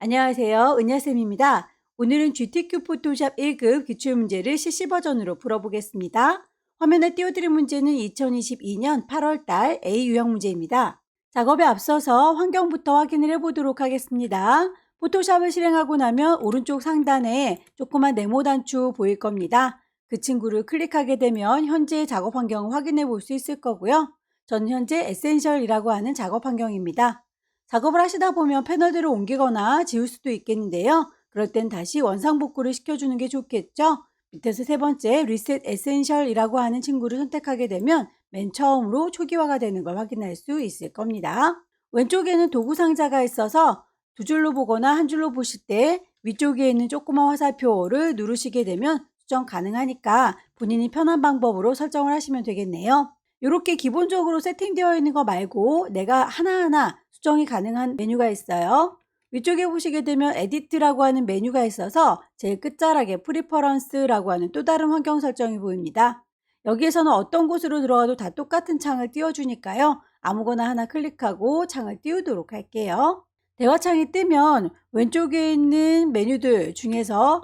안녕하세요. 은하쌤입니다. 오늘은 GTQ 포토샵 1급 기출문제를 실시 버전으로 풀어보겠습니다. 화면에 띄워드린 문제는 2022년 8월달 A 유형 문제입니다. 작업에 앞서서 환경부터 확인을 해보도록 하겠습니다. 포토샵을 실행하고 나면 오른쪽 상단에 조그만 네모 단추 보일 겁니다. 그 친구를 클릭하게 되면 현재 작업 환경을 확인해 볼 수 있을 거고요. 저는 현재 에센셜이라고 하는 작업 환경입니다. 작업을 하시다 보면 패널들을 옮기거나 지울 수도 있겠는데요. 그럴 땐 다시 원상복구를 시켜주는 게 좋겠죠. 밑에서 세 번째 리셋 에센셜이라고 하는 친구를 선택하게 되면 맨 처음으로 초기화가 되는 걸 확인할 수 있을 겁니다. 왼쪽에는 도구 상자가 있어서 두 줄로 보거나 한 줄로 보실 때 위쪽에 있는 조그만 화살표를 누르시게 되면 수정 가능하니까 본인이 편한 방법으로 설정을 하시면 되겠네요. 이렇게 기본적으로 세팅되어 있는 거 말고 내가 하나하나 수정이 가능한 메뉴가 있어요. 위쪽에 보시게 되면 에디트라고 하는 메뉴가 있어서 제일 끝자락에 프리퍼런스라고 하는 또 다른 환경 설정이 보입니다. 여기에서는 어떤 곳으로 들어가도 다 똑같은 창을 띄워주니까요. 아무거나 하나 클릭하고 창을 띄우도록 할게요. 대화창이 뜨면 왼쪽에 있는 메뉴들 중에서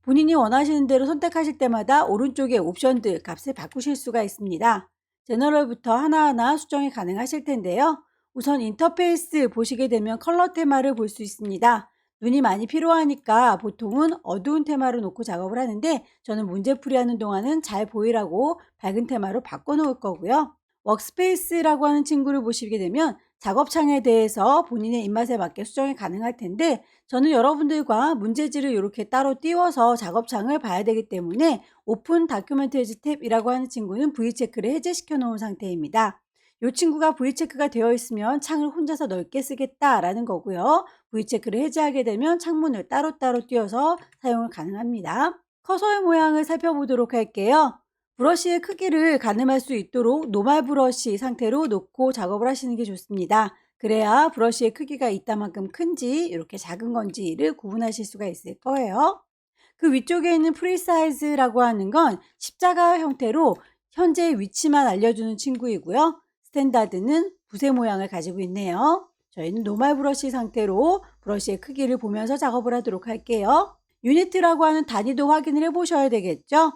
본인이 원하시는 대로 선택하실 때마다 오른쪽에 옵션들 값을 바꾸실 수가 있습니다. 제너럴부터 하나하나 수정이 가능하실 텐데요. 우선 인터페이스 보시게 되면 컬러 테마를 볼 수 있습니다. 눈이 많이 필요하니까 보통은 어두운 테마로 놓고 작업을 하는데 저는 문제풀이 하는 동안은 잘 보이라고 밝은 테마로 바꿔 놓을 거고요. 워크스페이스라고 하는 친구를 보시게 되면 작업창에 대해서 본인의 입맛에 맞게 수정이 가능할 텐데 저는 여러분들과 문제지를 이렇게 따로 띄워서 작업창을 봐야 되기 때문에 오픈 다큐멘터리즈 탭이라고 하는 친구는 V체크를 해제시켜 놓은 상태입니다. 이 친구가 V체크가 되어 있으면 창을 혼자서 넓게 쓰겠다라는 거고요. V체크를 해제하게 되면 창문을 따로따로 띄워서 사용을 가능합니다. 커서의 모양을 살펴보도록 할게요. 브러쉬의 크기를 가늠할 수 있도록 노멀 브러쉬 상태로 놓고 작업을 하시는 게 좋습니다. 그래야 브러쉬의 크기가 이따만큼 큰지 이렇게 작은 건지를 구분하실 수가 있을 거예요. 그 위쪽에 있는 프리사이즈라고 하는 건 십자가 형태로 현재 위치만 알려주는 친구이고요. 스탠다드는 붓의 모양을 가지고 있네요. 저희는 노멀 브러쉬 상태로 브러쉬의 크기를 보면서 작업을 하도록 할게요. 유니트라고 하는 단위도 확인을 해 보셔야 되겠죠.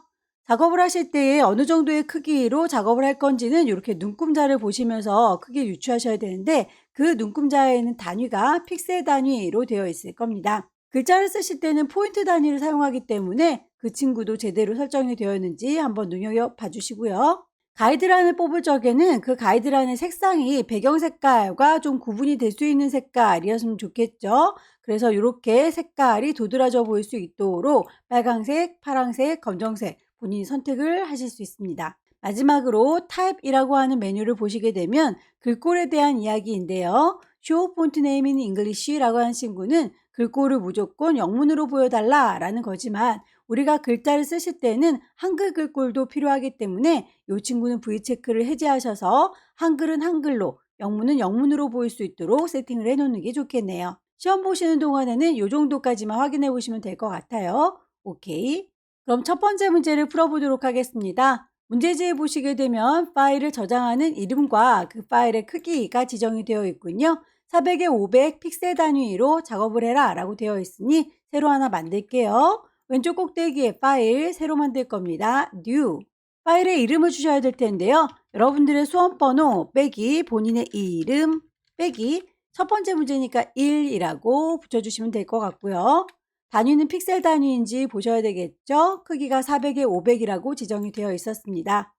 작업을 하실 때에 어느 정도의 크기로 작업을 할 건지는 이렇게 눈금자를 보시면서 크기를 유추하셔야 되는데 그 눈금자에 있는 단위가 픽셀 단위로 되어 있을 겁니다. 글자를 쓰실 때는 포인트 단위를 사용하기 때문에 그 친구도 제대로 설정이 되어 있는지 한번 눈여겨 봐주시고요. 가이드라인을 뽑을 적에는 그 가이드라인의 색상이 배경 색깔과 좀 구분이 될 수 있는 색깔이었으면 좋겠죠. 그래서 이렇게 색깔이 도드라져 보일 수 있도록 빨강색, 파랑색, 검정색 본인이 선택을 하실 수 있습니다. 마지막으로 타입이라고 하는 메뉴를 보시게 되면 글꼴에 대한 이야기인데요. Show Font Name in English라고 하는 친구는 글꼴을 무조건 영문으로 보여달라 라는 거지만 우리가 글자를 쓰실 때는 한글 글꼴도 필요하기 때문에 이 친구는 V체크를 해제하셔서 한글은 한글로 영문은 영문으로 보일 수 있도록 세팅을 해놓는 게 좋겠네요. 시험 보시는 동안에는 이 정도까지만 확인해 보시면 될 것 같아요. 오케이. 그럼 첫 번째 문제를 풀어보도록 하겠습니다. 문제지에 보시게 되면 파일을 저장하는 이름과 그 파일의 크기가 지정이 되어 있군요. 400에 500 픽셀 단위로 작업을 해라 라고 되어 있으니 새로 하나 만들게요. 왼쪽 꼭대기에 파일 새로 만들 겁니다. New. 파일에 이름을 주셔야 될 텐데요. 여러분들의 수험번호 빼기 본인의 이름 빼기 첫 번째 문제니까 1이라고 붙여주시면 될 것 같고요. 단위는 픽셀 단위인지 보셔야 되겠죠. 크기가 400에 500이라고 지정이 되어 있었습니다.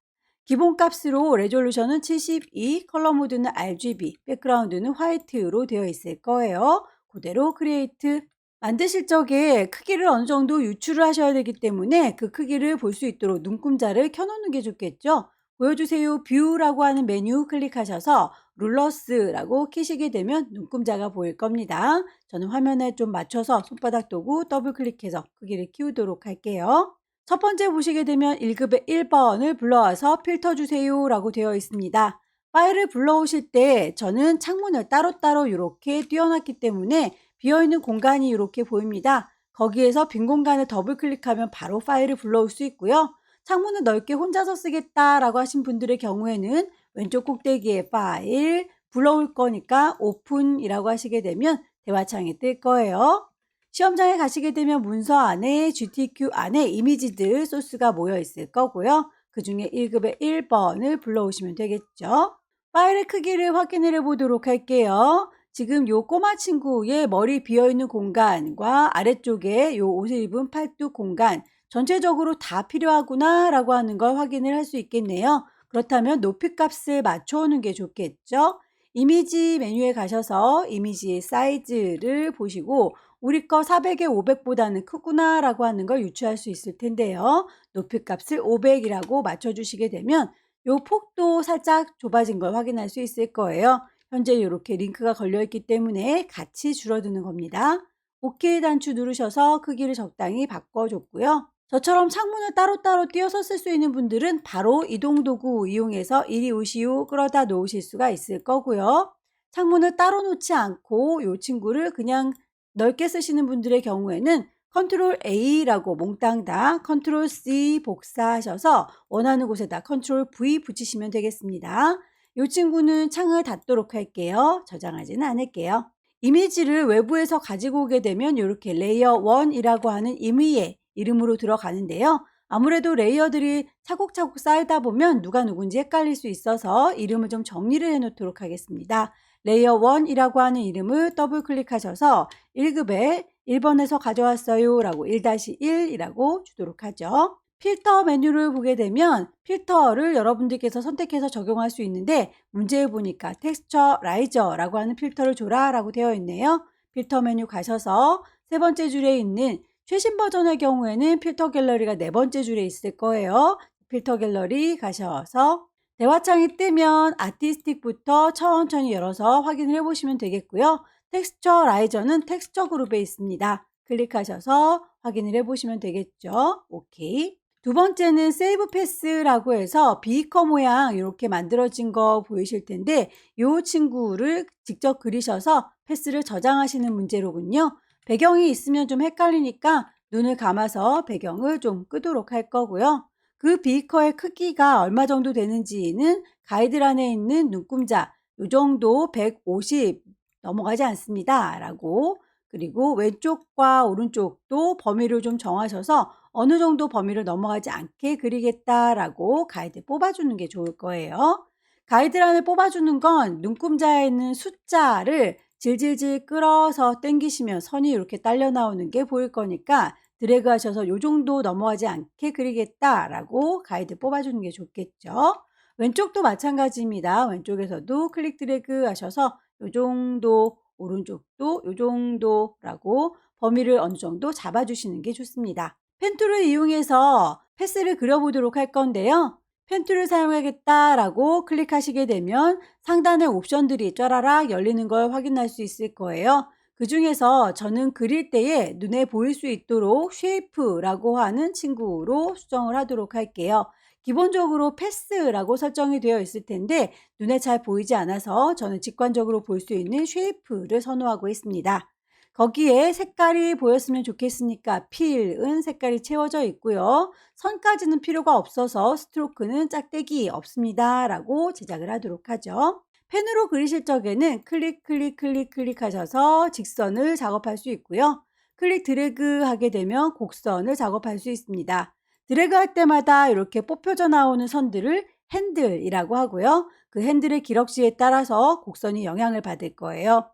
기본값으로 레졸루션은 72, 컬러 모드는 RGB, 백그라운드는 화이트로 되어 있을 거예요. 그대로 크리에이트. 만드실 적에 크기를 어느 정도 유출을 하셔야 되기 때문에 그 크기를 볼 수 있도록 눈금자를 켜놓는 게 좋겠죠. 보여주세요 뷰라고 하는 메뉴 클릭하셔서 룰러스라고 키시게 되면 눈금자가 보일 겁니다. 저는 화면에 좀 맞춰서 손바닥 도구 더블 클릭해서 크기를 키우도록 할게요. 첫 번째 보시게 되면 1급의 1번을 불러와서 필터 주세요 라고 되어 있습니다. 파일을 불러오실 때 저는 창문을 따로따로 이렇게 띄워놨기 때문에 비어있는 공간이 이렇게 보입니다. 거기에서 빈 공간을 더블 클릭하면 바로 파일을 불러올 수 있고요. 창문을 넓게 혼자서 쓰겠다라고 하신 분들의 경우에는 왼쪽 꼭대기에 파일 불러올 거니까 오픈이라고 하시게 되면 대화창이 뜰 거예요. 시험장에 가시게 되면 문서 안에 GTQ 안에 이미지들 소스가 모여 있을 거고요. 그 중에 1급의 1번을 불러오시면 되겠죠. 파일의 크기를 확인을 해보도록 할게요. 지금 요 꼬마 친구의 머리 비어있는 공간과 아래쪽에 요 옷을 입은 팔뚝 공간 전체적으로 다 필요하구나 라고 하는 걸 확인을 할 수 있겠네요. 그렇다면 높이 값을 맞춰오는 게 좋겠죠. 이미지 메뉴에 가셔서 이미지의 사이즈를 보시고 우리 거 400에 500보다는 크구나 라고 하는 걸 유추할 수 있을 텐데요. 높이 값을 500이라고 맞춰주시게 되면 요 폭도 살짝 좁아진 걸 확인할 수 있을 거예요. 현재 이렇게 링크가 걸려있기 때문에 같이 줄어드는 겁니다. OK 단추 누르셔서 크기를 적당히 바꿔줬고요. 저처럼 창문을 따로따로 띄어서 쓸 수 있는 분들은 바로 이동 도구 이용해서 이리 오시오 끌어다 놓으실 수가 있을 거고요. 창문을 따로 놓지 않고 이 친구를 그냥 넓게 쓰시는 분들의 경우에는 컨트롤 A라고 몽땅 컨트롤 C 복사하셔서 원하는 곳에다 컨트롤 V 붙이시면 되겠습니다. 이 친구는 창을 닫도록 할게요. 저장하지는 않을게요. 이미지를 외부에서 가지고 오게 되면 이렇게 레이어 1이라고 하는 임의의 이름으로 들어가는데요. 아무래도 레이어들이 차곡차곡 쌓이다 보면 누가 누군지 헷갈릴 수 있어서 이름을 좀 정리를 해 놓도록 하겠습니다. 레이어 1이라고 하는 이름을 더블 클릭하셔서 1급에 1번에서 가져왔어요 라고 1-1이라고 주도록 하죠. 필터 메뉴를 보게 되면 필터를 여러분들께서 선택해서 적용할 수 있는데 문제에 보니까 텍스처 라이저라고 하는 필터를 줘라 라고 되어 있네요. 필터 메뉴 가셔서 세 번째 줄에 있는 최신 버전의 경우에는 필터 갤러리가 네 번째 줄에 있을 거예요. 필터 갤러리 가셔서 대화창이 뜨면 아티스틱부터 천천히 열어서 확인을 해보시면 되겠고요. 텍스처 라이저는 텍스처 그룹에 있습니다. 클릭하셔서 확인을 해보시면 되겠죠. 오케이. 두 번째는 세이브 패스라고 해서 비커 모양 이렇게 만들어진 거 보이실 텐데 이 친구를 직접 그리셔서 패스를 저장하시는 문제로군요. 배경이 있으면 좀 헷갈리니까 눈을 감아서 배경을 좀 끄도록 할 거고요. 그 비커의 크기가 얼마 정도 되는지는 가이드란에 있는 눈금자 이 정도 150 넘어가지 않습니다. 라고 그리고 왼쪽과 오른쪽도 범위를 좀 정하셔서 어느 정도 범위를 넘어가지 않게 그리겠다라고 가이드 뽑아주는 게 좋을 거예요. 가이드란을 뽑아주는 건 눈금자에 있는 숫자를 질질질 끌어서 당기시면 선이 이렇게 딸려 나오는 게 보일 거니까 드래그 하셔서 요 정도 넘어가지 않게 그리겠다라고 가이드 뽑아주는 게 좋겠죠. 왼쪽도 마찬가지입니다. 왼쪽에서도 클릭 드래그 하셔서 요 정도, 오른쪽도 요 정도라고 범위를 어느 정도 잡아주시는 게 좋습니다. 펜툴을 이용해서 패스를 그려보도록 할 건데요. 펜툴을 사용하겠다라고 클릭하시게 되면 상단에 옵션들이 쫘라락 열리는 걸 확인할 수 있을 거예요. 그 중에서 저는 그릴 때에 눈에 보일 수 있도록 쉐이프라고 하는 친구로 수정을 하도록 할게요. 기본적으로 패스라고 설정이 되어 있을 텐데 눈에 잘 보이지 않아서 저는 직관적으로 볼 수 있는 쉐이프를 선호하고 있습니다. 거기에 색깔이 보였으면 좋겠으니까 필은 색깔이 채워져 있고요. 선까지는 필요가 없어서 스트로크는 짝대기 없습니다. 라고 제작을 하도록 하죠. 펜으로 그리실 적에는 클릭 하셔서 직선을 작업할 수 있고요. 클릭 드래그 하게 되면 곡선을 작업할 수 있습니다. 드래그 할 때마다 이렇게 뽑혀져 나오는 선들을 핸들이라고 하고요. 그 핸들의 기럭지에 따라서 곡선이 영향을 받을 거예요.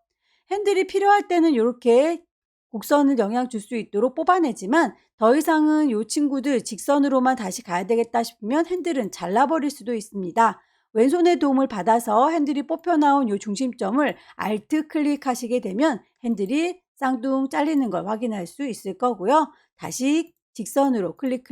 핸들이 필요할 때는 이렇게 곡선을 영향 줄 수 있도록 뽑아내지만 더 이상은 이 친구들 직선으로만 다시 가야 되겠다 싶으면 핸들은 잘라버릴 수도 있습니다. 왼손의 도움을 받아서 핸들이 뽑혀 나온 이 중심점을 Alt 클릭하시게 되면 핸들이 쌍둥 잘리는 걸 확인할 수 있을 거고요. 다시 직선으로 클릭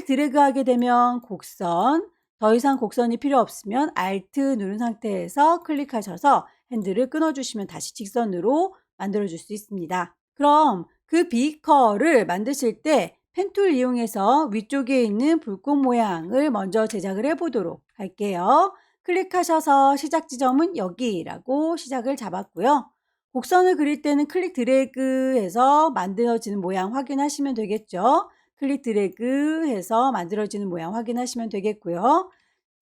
드래그 하게 되면 곡선, 더 이상 곡선이 필요 없으면 Alt 누른 상태에서 클릭하셔서 핸들을 끊어주시면 다시 직선으로 만들어줄 수 있습니다. 그럼 그 비커를 만드실 때 펜툴 이용해서 위쪽에 있는 불꽃 모양을 먼저 제작을 해보도록 할게요. 클릭하셔서 시작 지점은 여기라고 시작을 잡았고요. 곡선을 그릴 때는 클릭 드래그 해서 만들어지는 모양 확인하시면 되겠죠. 클릭 드래그 해서 만들어지는 모양 확인하시면 되겠고요.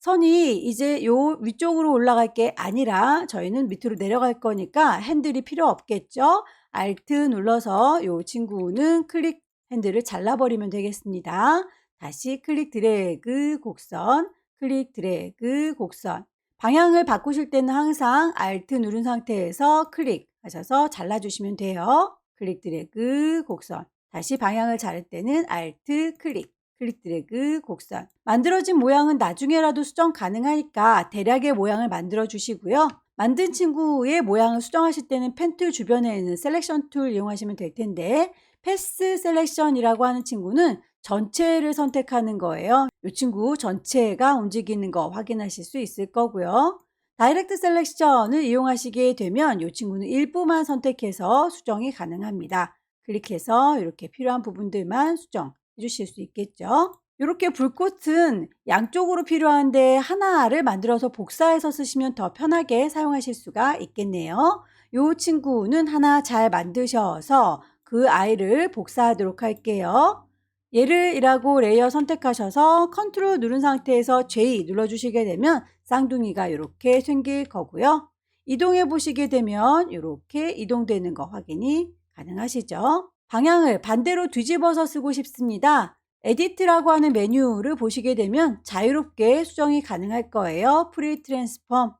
선이 이제 요 위쪽으로 올라갈 게 아니라 저희는 밑으로 내려갈 거니까 핸들이 필요 없겠죠. Alt 눌러서 요 친구는 클릭 핸들을 잘라버리면 되겠습니다. 다시 클릭 드래그 곡선, 클릭 드래그 곡선. 방향을 바꾸실 때는 항상 Alt 누른 상태에서 클릭하셔서 잘라주시면 돼요. 클릭 드래그 곡선. 다시 방향을 자를 때는 Alt 클릭. 클릭 드래그 곡선. 만들어진 모양은 나중에라도 수정 가능하니까 대략의 모양을 만들어 주시고요. 만든 친구의 모양을 수정하실 때는 펜 툴 주변에 있는 셀렉션 툴 이용하시면 될 텐데 패스 셀렉션이라고 하는 친구는 전체를 선택하는 거예요. 이 친구 전체가 움직이는 거 확인하실 수 있을 거고요. 다이렉트 셀렉션을 이용하시게 되면 이 친구는 일부만 선택해서 수정이 가능합니다. 클릭해서 이렇게 필요한 부분들만 수정 해주실 수 있겠죠. 이렇게 불꽃은 양쪽으로 필요한데 하나를 만들어서 복사해서 쓰시면 더 편하게 사용하실 수가 있겠네요. 이 친구는 하나 잘 만드셔서 그 아이를 복사하도록 할게요. 얘를 이라고 레이어 선택하셔서 컨트롤 누른 상태에서 J 눌러주시게 되면 쌍둥이가 이렇게 생길 거고요. 이동해 보시게 되면 이렇게 이동되는 거 확인이 가능하시죠. 방향을 반대로 뒤집어서 쓰고 싶습니다. 에디트라고 하는 메뉴를 보시게 되면 자유롭게 수정이 가능할 거예요. 프리 트랜스폼.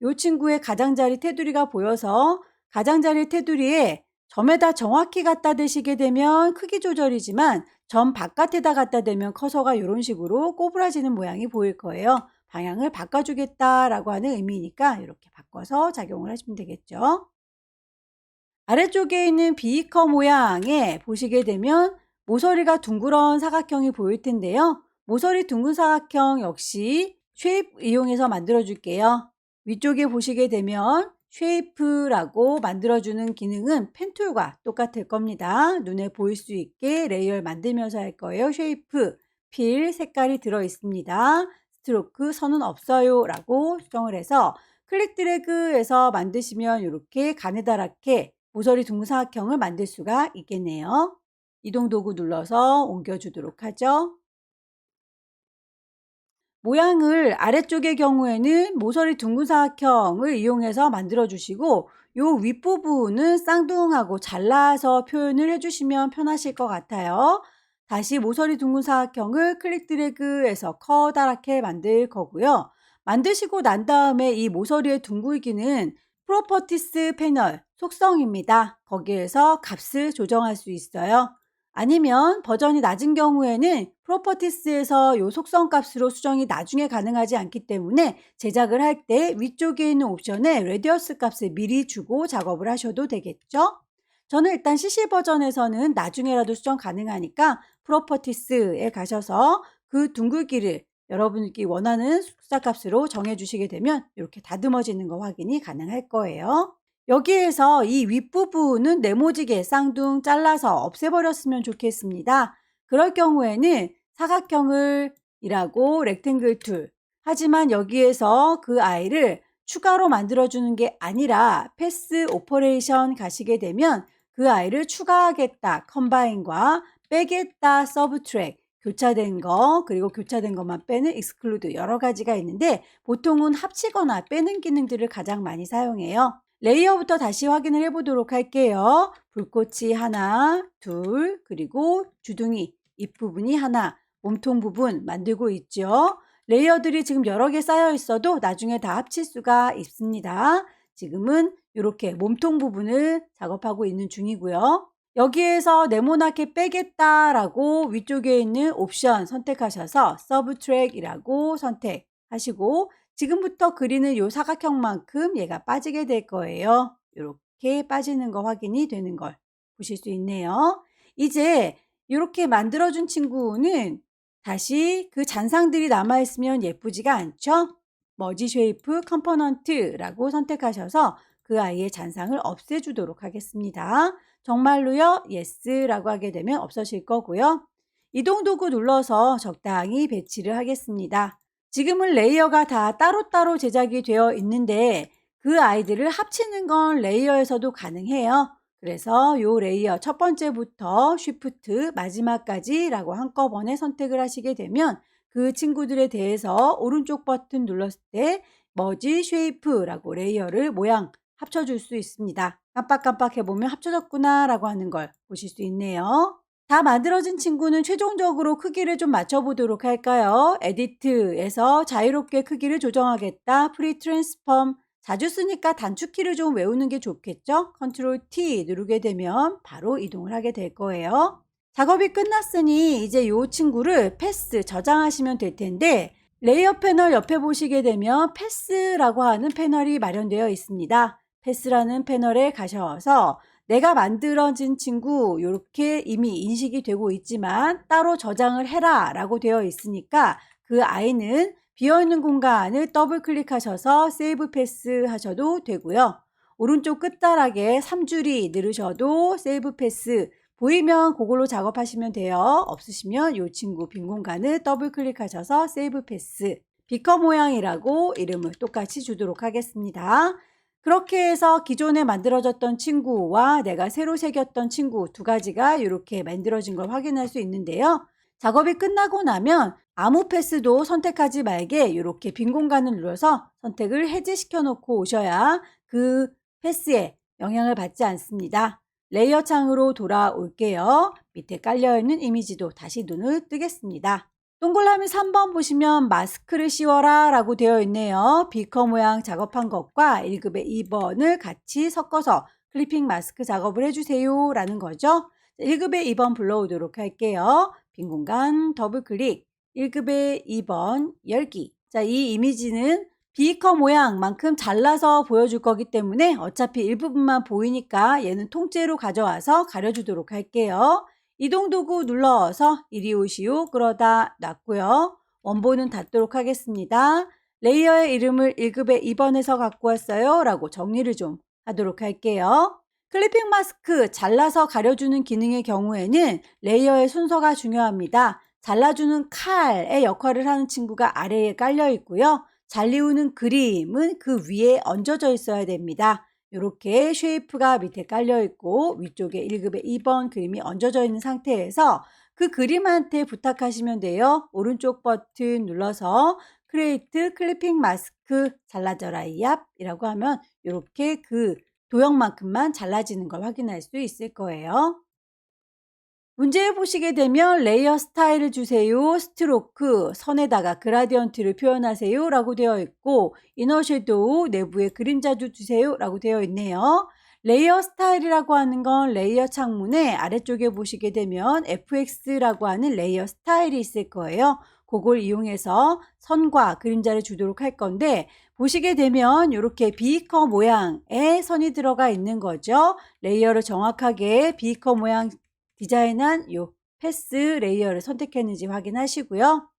이 친구의 가장자리 테두리가 보여서 가장자리 테두리에 점에다 정확히 갖다 대시게 되면 크기 조절이지만 점 바깥에다 갖다 대면 커서가 이런 식으로 꼬부라지는 모양이 보일 거예요. 방향을 바꿔주겠다라고 하는 의미니까 이렇게 바꿔서 작용을 하시면 되겠죠. 아래쪽에 있는 비커 모양에 보시게 되면 모서리가 둥그런 사각형이 보일 텐데요. 모서리 둥근 사각형 역시 쉐입 이용해서 만들어 줄게요. 위쪽에 보시게 되면 쉐이프라고 만들어주는 기능은 펜툴과 똑같을 겁니다. 눈에 보일 수 있게 레이어를 만들면서 할 거예요. 쉐이프, 필, 색깔이 들어 있습니다. 스트로크, 선은 없어요 라고 수정을 해서 클릭 드래그해서 만드시면 이렇게 가느다랗게 모서리 둥근 사각형을 만들 수가 있겠네요. 이동 도구 눌러서 옮겨주도록 하죠. 모양을 아래쪽의 경우에는 모서리 둥근 사각형을 이용해서 만들어 주시고 요 윗부분은 쌍둥하고 잘라서 표현을 해주시면 편하실 것 같아요. 다시 모서리 둥근 사각형을 클릭 드래그해서 커다랗게 만들 거고요. 만드시고 난 다음에 이 모서리의 둥글기는 프로퍼티스 패널 속성입니다. 거기에서 값을 조정할 수 있어요. 아니면 버전이 낮은 경우에는 프로퍼티스에서 요 속성 값으로 수정이 나중에 가능하지 않기 때문에 제작을 할 때 위쪽에 있는 옵션에 레디어스 값을 미리 주고 작업을 하셔도 되겠죠. 저는 일단 CC 버전에서는 나중에라도 수정 가능하니까 프로퍼티스에 가셔서 그 둥글기를 여러분이 원하는 숫자 값으로 정해 주시게 되면 이렇게 다듬어지는 거 확인이 가능할 거예요. 여기에서 이 윗부분은 네모지게 쌍둥 잘라서 없애버렸으면 좋겠습니다. 그럴 경우에는 사각형을 이라고 렉탱글 툴. 하지만 여기에서 그 아이를 추가로 만들어주는 게 아니라 패스 오퍼레이션 가시게 되면 그 아이를 추가하겠다 컴바인과 빼겠다 서브트랙 교차된 거 그리고 교차된 것만 빼는 exclude 여러 가지가 있는데 보통은 합치거나 빼는 기능들을 가장 많이 사용해요. 레이어부터 다시 확인을 해보도록 할게요. 불꽃이 하나, 둘, 그리고 주둥이, 잎부분이 하나, 몸통 부분 만들고 있죠. 레이어들이 지금 여러 개 쌓여 있어도 나중에 다 합칠 수가 있습니다. 지금은 이렇게 몸통 부분을 작업하고 있는 중이고요. 여기에서 네모나게 빼겠다라고 위쪽에 있는 옵션 선택하셔서 서브트랙이라고 선택하시고 지금부터 그리는 이 사각형만큼 얘가 빠지게 될 거예요. 이렇게 빠지는 거 확인이 되는 걸 보실 수 있네요. 이제 이렇게 만들어준 친구는 다시 그 잔상들이 남아있으면 예쁘지가 않죠? 머지 쉐이프 컴포넌트라고 선택하셔서 그 아이의 잔상을 없애주도록 하겠습니다. 정말로요? 예스라고 하게 되면 없어질 거고요. 이동 도구 눌러서 적당히 배치를 하겠습니다. 지금은 레이어가 다 따로따로 제작이 되어 있는데 그 아이들을 합치는 건 레이어에서도 가능해요. 그래서 이 레이어 첫 번째부터 쉬프트 마지막까지 라고 한꺼번에 선택을 하시게 되면 그 친구들에 대해서 오른쪽 버튼 눌렀을 때 머지 쉐이프라고 레이어를 모양 합쳐줄 수 있습니다. 깜빡깜빡 해보면 합쳐졌구나 라고 하는 걸 보실 수 있네요. 다 만들어진 친구는 최종적으로 크기를 좀 맞춰보도록 할까요? 에디트에서 자유롭게 크기를 조정하겠다. 프리 트랜스폼 자주 쓰니까 단축키를 좀 외우는 게 좋겠죠? 컨트롤 T 누르게 되면 바로 이동을 하게 될 거예요. 작업이 끝났으니 이제 이 친구를 패스 저장하시면 될 텐데 레이어 패널 옆에 보시게 되면 패스라고 하는 패널이 마련되어 있습니다. 패스라는 패널에 가셔서 내가 만들어진 친구 이렇게 이미 인식이 되고 있지만 따로 저장을 해라 라고 되어 있으니까 그 아이는 비어있는 공간을 더블 클릭하셔서 세이브 패스 하셔도 되고요. 오른쪽 끝자락에 3줄이 누르셔도 세이브 패스 보이면 그걸로 작업하시면 돼요. 없으시면 이 친구 빈 공간을 더블 클릭하셔서 세이브 패스 비커 모양이라고 이름을 똑같이 주도록 하겠습니다. 그렇게 해서 기존에 만들어졌던 친구와 내가 새로 새겼던 친구 두 가지가 이렇게 만들어진 걸 확인할 수 있는데요. 작업이 끝나고 나면 아무 패스도 선택하지 말게 이렇게 빈 공간을 눌러서 선택을 해제시켜 놓고 오셔야 그 패스에 영향을 받지 않습니다. 레이어 창으로 돌아올게요. 밑에 깔려있는 이미지도 다시 눈을 뜨겠습니다. 동그라미 3번 보시면 마스크를 씌워라 라고 되어 있네요. 비커 모양 작업한 것과 1급의 2번을 같이 섞어서 클리핑 마스크 작업을 해주세요 라는 거죠. 1급의 2번 불러오도록 할게요. 빈 공간 더블 클릭 1급의 2번 열기. 자, 이 이미지는 비커 모양만큼 잘라서 보여줄 거기 때문에 어차피 일부분만 보이니까 얘는 통째로 가져와서 가려주도록 할게요. 이동 도구 눌러서 이리 오시오 끌어다 놨고요. 원본은 닫도록 하겠습니다. 레이어의 이름을 1급의 2번에서 갖고 왔어요 라고 정리를 좀 하도록 할게요. 클리핑 마스크 잘라서 가려주는 기능의 경우에는 레이어의 순서가 중요합니다. 잘라주는 칼의 역할을 하는 친구가 아래에 깔려 있고요. 잘리우는 그림은 그 위에 얹어져 있어야 됩니다. 이렇게 쉐이프가 밑에 깔려 있고 위쪽에 1급의 2번 그림이 얹어져 있는 상태에서 그 그림한테 부탁하시면 돼요. 오른쪽 버튼 눌러서 크리에이트 클리핑 마스크 잘라져라 이라고 하면 이렇게 그 도형만큼만 잘라지는 걸 확인할 수 있을 거예요. 문제 보시게 되면 레이어 스타일을 주세요. 스트로크, 선에다가 그라디언트를 표현하세요 라고 되어 있고 이너 섀도우, 내부에 그림자도 주세요 라고 되어 있네요. 레이어 스타일이라고 하는 건 레이어 창문의 아래쪽에 보시게 되면 FX라고 하는 레이어 스타일이 있을 거예요. 그걸 이용해서 선과 그림자를 주도록 할 건데 보시게 되면 이렇게 비커 모양의 선이 들어가 있는 거죠. 레이어를 정확하게 비커 모양 디자인한 요 패스 레이어를 선택했는지 확인하시고요.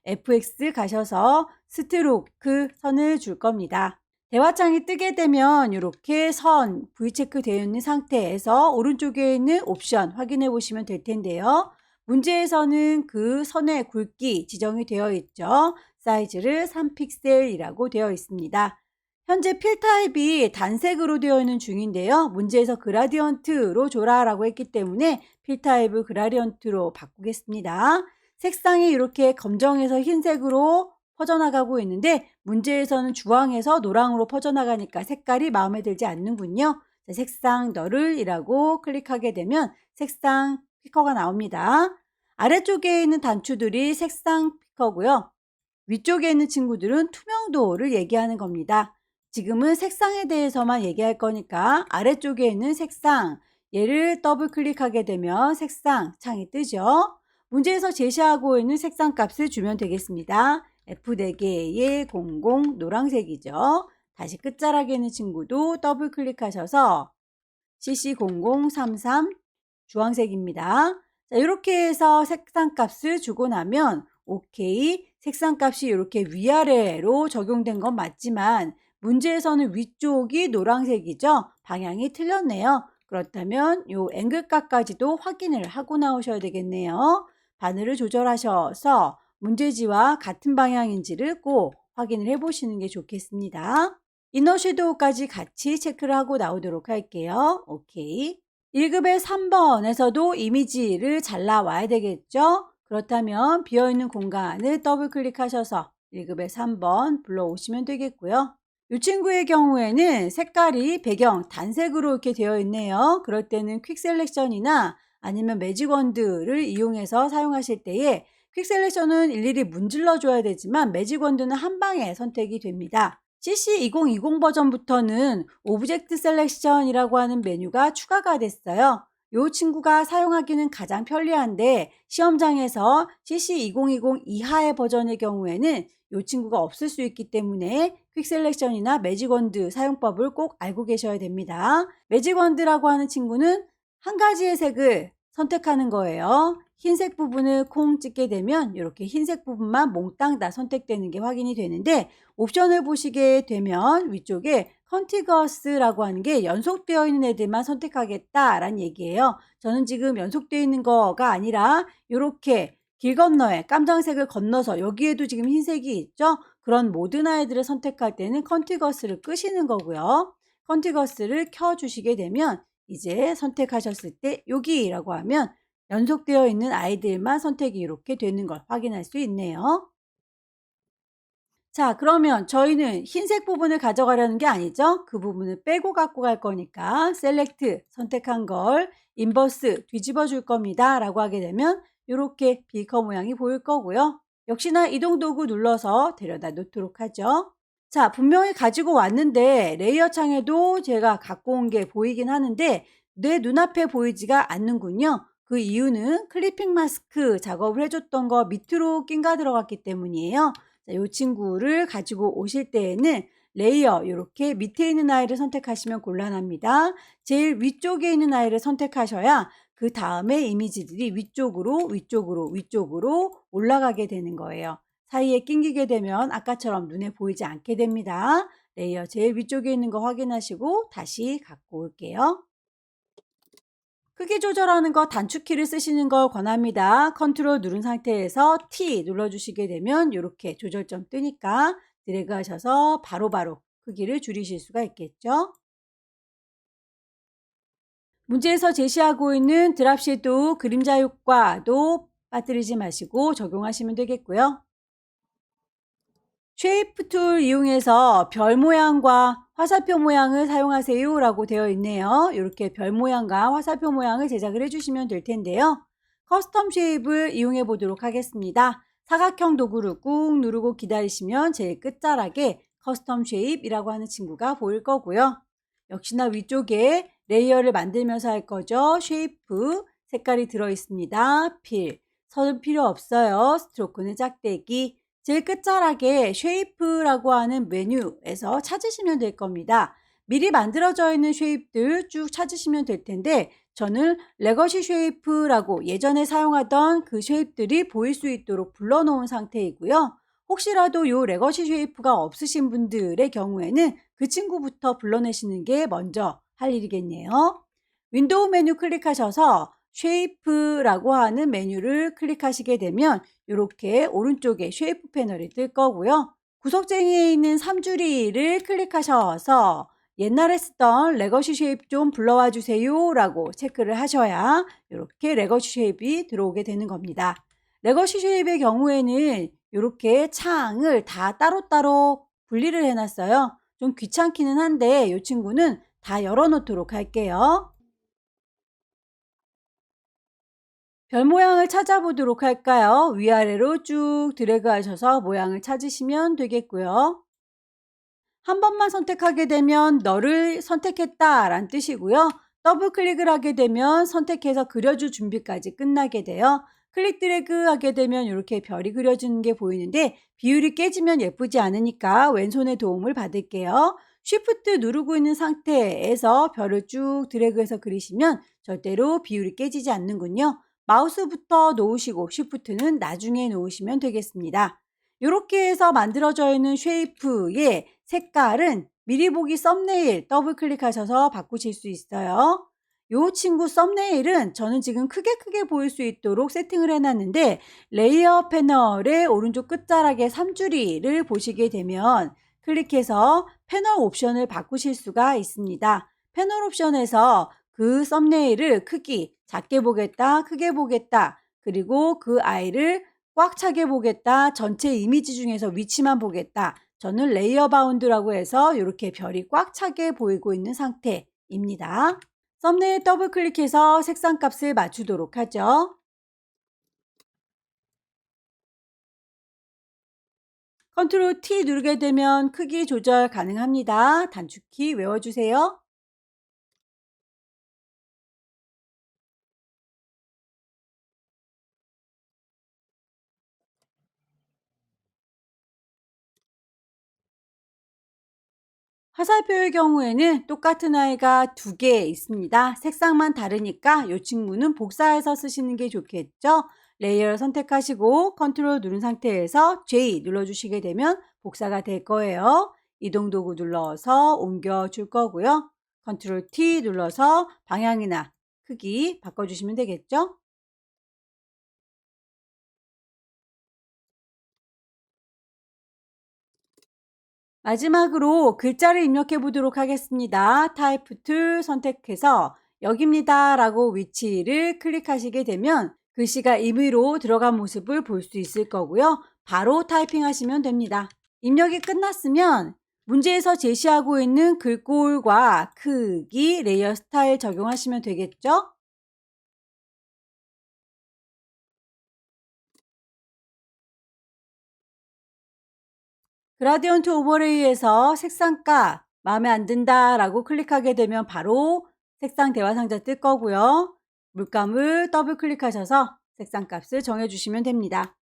FX 가셔서 스트로크 선을 줄 겁니다. 대화창이 뜨게 되면 이렇게 선 V체크 되어 있는 상태에서 오른쪽에 있는 옵션 확인해 보시면 될 텐데요. 문제에서는 그 선의 굵기 지정이 되어 있죠. 사이즈를 3픽셀이라고 되어 있습니다. 현재 필 타입이 단색으로 되어 있는 중인데요. 문제에서 그라디언트로 줘라 라고 했기 때문에 필 타입을 그라디언트로 바꾸겠습니다. 색상이 이렇게 검정에서 흰색으로 퍼져나가고 있는데 문제에서는 주황에서 노랑으로 퍼져나가니까 색깔이 마음에 들지 않는군요. 자, 색상 너를이라고 클릭하게 되면 색상 피커가 나옵니다. 아래쪽에 있는 단추들이 색상 피커고요. 위쪽에 있는 친구들은 투명도를 얘기하는 겁니다. 지금은 색상에 대해서만 얘기할 거니까 아래쪽에 있는 색상 얘를 더블 클릭하게 되면 색상 창이 뜨죠. 문제에서 제시하고 있는 색상 값을 주면 되겠습니다. F4개의 00 노란색이죠. 다시 끝자락에 있는 친구도 더블 클릭하셔서 CC0033 주황색입니다. 자, 이렇게 해서 색상 값을 주고 나면 OK 색상 값이 이렇게 위아래로 적용된 건 맞지만 문제에서는 위쪽이 노란색이죠. 방향이 틀렸네요. 그렇다면 이 앵글 값까지도 확인을 하고 나오셔야 되겠네요. 바늘을 조절하셔서 문제지와 같은 방향인지를 꼭 확인을 해 보시는 게 좋겠습니다. 이너 섀도우까지 같이 체크를 하고 나오도록 할게요. 오케이. 1급의 3번에서도 이미지를 잘라 와야 되겠죠. 그렇다면 비어있는 공간을 더블 클릭하셔서 1급에 3번 불러오시면 되겠고요. 이 친구의 경우에는 색깔이 배경 단색으로 이렇게 되어 있네요. 그럴 때는 퀵 셀렉션이나 아니면 매직 원드를 이용해서 사용하실 때에 퀵 셀렉션은 일일이 문질러 줘야 되지만 매직 원드는 한 방에 선택이 됩니다. CC2020 버전부터는 오브젝트 셀렉션이라고 하는 메뉴가 추가가 됐어요. 이 친구가 사용하기는 가장 편리한데 시험장에서 CC2020 이하의 버전의 경우에는 이 친구가 없을 수 있기 때문에 퀵 셀렉션이나 매직 원드 사용법을 꼭 알고 계셔야 됩니다. 매직 원드라고 하는 친구는 한 가지의 색을 선택하는 거예요. 흰색 부분을 콩 찍게 되면 이렇게 흰색 부분만 몽땅 다 선택되는 게 확인이 되는데 옵션을 보시게 되면 위쪽에 컨티거스라고 하는 게 연속되어 있는 애들만 선택하겠다라는 얘기예요. 저는 지금 연속되어 있는 거가 아니라 이렇게 길 건너에 깜장색을 건너서 여기에도 지금 흰색이 있죠? 그런 모든 아이들을 선택할 때는 컨티거스를 끄시는 거고요. 컨티거스를 켜주시게 되면 이제 선택하셨을 때 여기라고 하면 연속되어 있는 아이들만 선택이 이렇게 되는 걸 확인할 수 있네요. 자, 그러면 저희는 흰색 부분을 가져가려는 게 아니죠. 그 부분을 빼고 갖고 갈 거니까 셀렉트 선택한 걸 인버스 뒤집어 줄 겁니다 라고 하게 되면 이렇게 비커 모양이 보일 거고요. 역시나 이동 도구 눌러서 데려다 놓도록 하죠. 자, 분명히 가지고 왔는데 레이어 창에도 제가 갖고 온 게 보이긴 하는데 내 눈앞에 보이지가 않는군요. 그 이유는 클리핑 마스크 작업을 해줬던 거 밑으로 낀가 들어갔기 때문이에요. 자, 이 친구를 가지고 오실 때에는 레이어 이렇게 밑에 있는 아이를 선택하시면 곤란합니다. 제일 위쪽에 있는 아이를 선택하셔야 그 다음에 이미지들이 위쪽으로 올라가게 되는 거예요. 사이에 낑기게 되면 아까처럼 눈에 보이지 않게 됩니다. 레이어 제일 위쪽에 있는 거 확인하시고 다시 갖고 올게요. 크기 조절하는 거 단축키를 쓰시는 걸 권합니다. 컨트롤 누른 상태에서 T 눌러주시게 되면 이렇게 조절점 뜨니까 드래그 하셔서 바로바로 크기를 줄이실 수가 있겠죠. 문제에서 제시하고 있는 드랍 섀도우 그림자 효과도 빠뜨리지 마시고 적용하시면 되겠고요. 쉐이프 툴 이용해서 별 모양과 화살표 모양을 사용하세요 라고 되어 있네요. 이렇게 별 모양과 화살표 모양을 제작을 해주시면 될 텐데요. 커스텀 쉐입을 이용해 보도록 하겠습니다. 사각형 도구를 꾹 누르고 기다리시면 제일 끝자락에 커스텀 쉐입이라고 하는 친구가 보일 거고요. 역시나 위쪽에 레이어를 만들면서 할 거죠. 쉐이프 색깔이 들어 있습니다. 필 서는 필요 없어요. 스트로크는 짝대기. 제일 끝자락에 쉐이프라고 하는 메뉴에서 찾으시면 될 겁니다. 미리 만들어져 있는 쉐입들 쭉 찾으시면 될 텐데 저는 레거시 쉐이프라고 예전에 사용하던 그 쉐입들이 보일 수 있도록 불러놓은 상태이고요. 혹시라도 이 레거시 쉐이프가 없으신 분들의 경우에는 그 친구부터 불러내시는 게 먼저 할 일이겠네요. 윈도우 메뉴 클릭하셔서 쉐이프라고 하는 메뉴를 클릭하시게 되면 이렇게 오른쪽에 쉐이프 패널이 뜰 거고요. 구석쟁이에 있는 3줄이를 클릭하셔서 옛날에 쓰던 레거시 쉐입 좀 불러와 주세요 라고 체크를 하셔야 이렇게 레거시 쉐입이 들어오게 되는 겁니다. 레거시 쉐입의 경우에는 이렇게 창을 다 따로따로 분리를 해놨어요. 좀 귀찮기는 한데 이 친구는 다 열어놓도록 할게요. 별 모양을 찾아보도록 할까요? 위아래로 쭉 드래그 하셔서 모양을 찾으시면 되겠고요. 한 번만 선택하게 되면 너를 선택했다 라는 뜻이고요. 더블 클릭을 하게 되면 선택해서 그려줄 준비까지 끝나게 돼요. 클릭 드래그 하게 되면 이렇게 별이 그려지는 게 보이는데 비율이 깨지면 예쁘지 않으니까 왼손의 도움을 받을게요. 쉬프트 누르고 있는 상태에서 별을 쭉 드래그해서 그리시면 절대로 비율이 깨지지 않는군요. 마우스부터 놓으시고 쉬프트는 나중에 놓으시면 되겠습니다. 이렇게 해서 만들어져 있는 쉐이프의 색깔은 미리 보기 썸네일 더블 클릭하셔서 바꾸실 수 있어요. 이 친구 썸네일은 저는 지금 크게 보일 수 있도록 세팅을 해놨는데 레이어 패널의 오른쪽 끝자락에 3줄이를 보시게 되면 클릭해서 패널 옵션을 바꾸실 수가 있습니다. 패널 옵션에서 그 썸네일을 크기 작게 보겠다, 크게 보겠다 그리고 그 아이를 꽉 차게 보겠다. 전체 이미지 중에서 위치만 보겠다. 저는 레이어 바운드라고 해서 이렇게 별이 꽉 차게 보이고 있는 상태입니다. 썸네일 더블 클릭해서 색상 값을 맞추도록 하죠. 컨트롤 T 누르게 되면 크기 조절 가능합니다. 단축키 외워주세요. 화살표의 경우에는 똑같은 아이가 두 개 있습니다. 색상만 다르니까 이 친구는 복사해서 쓰시는 게 좋겠죠. 레이어를 선택하시고 컨트롤 누른 상태에서 J 눌러주시게 되면 복사가 될 거예요. 이동 도구 눌러서 옮겨줄 거고요. 컨트롤 T 눌러서 방향이나 크기 바꿔주시면 되겠죠. 마지막으로 글자를 입력해 보도록 하겠습니다. 타이프 툴 선택해서 여기입니다 라고 위치를 클릭하시게 되면 글씨가 임의로 들어간 모습을 볼 수 있을 거고요. 바로 타이핑 하시면 됩니다. 입력이 끝났으면 문제에서 제시하고 있는 글꼴과 크기, 레이어 스타일 적용하시면 되겠죠. 그라디언트 오버레이에서 색상값 마음에 안 든다 라고 클릭하게 되면 바로 색상 대화 상자 뜰 거고요. 물감을 더블 클릭하셔서 색상값을 정해주시면 됩니다.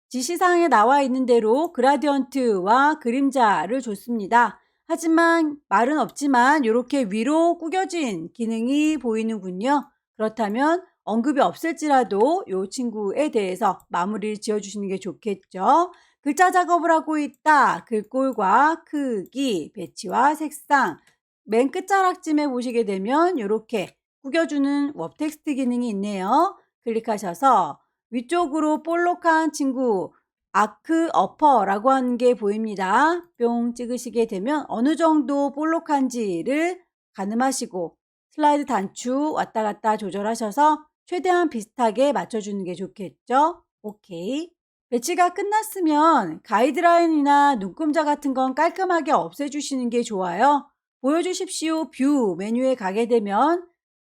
지시사항에 나와 있는 대로 그라디언트와 그림자를 줬습니다. 하지만 말은 없지만 이렇게 위로 구겨진 기능이 보이는군요. 그렇다면 언급이 없을지라도 이 친구에 대해서 마무리를 지어주시는 게 좋겠죠. 글자 작업을 하고 있다. 글꼴과 크기, 배치와 색상. 맨 끝자락쯤에 보시게 되면 이렇게 구겨주는 웹텍스트 기능이 있네요. 클릭하셔서 위쪽으로 볼록한 친구 아크 어퍼라고 하는 게 보입니다. 뿅 찍으시게 되면 어느 정도 볼록한지를 가늠하시고 슬라이드 단축 왔다 갔다 조절하셔서 최대한 비슷하게 맞춰주는 게 좋겠죠. 오케이. 배치가 끝났으면 가이드라인이나 눈금자 같은 건 깔끔하게 없애주시는 게 좋아요. 보여주십시오 뷰 메뉴에 가게 되면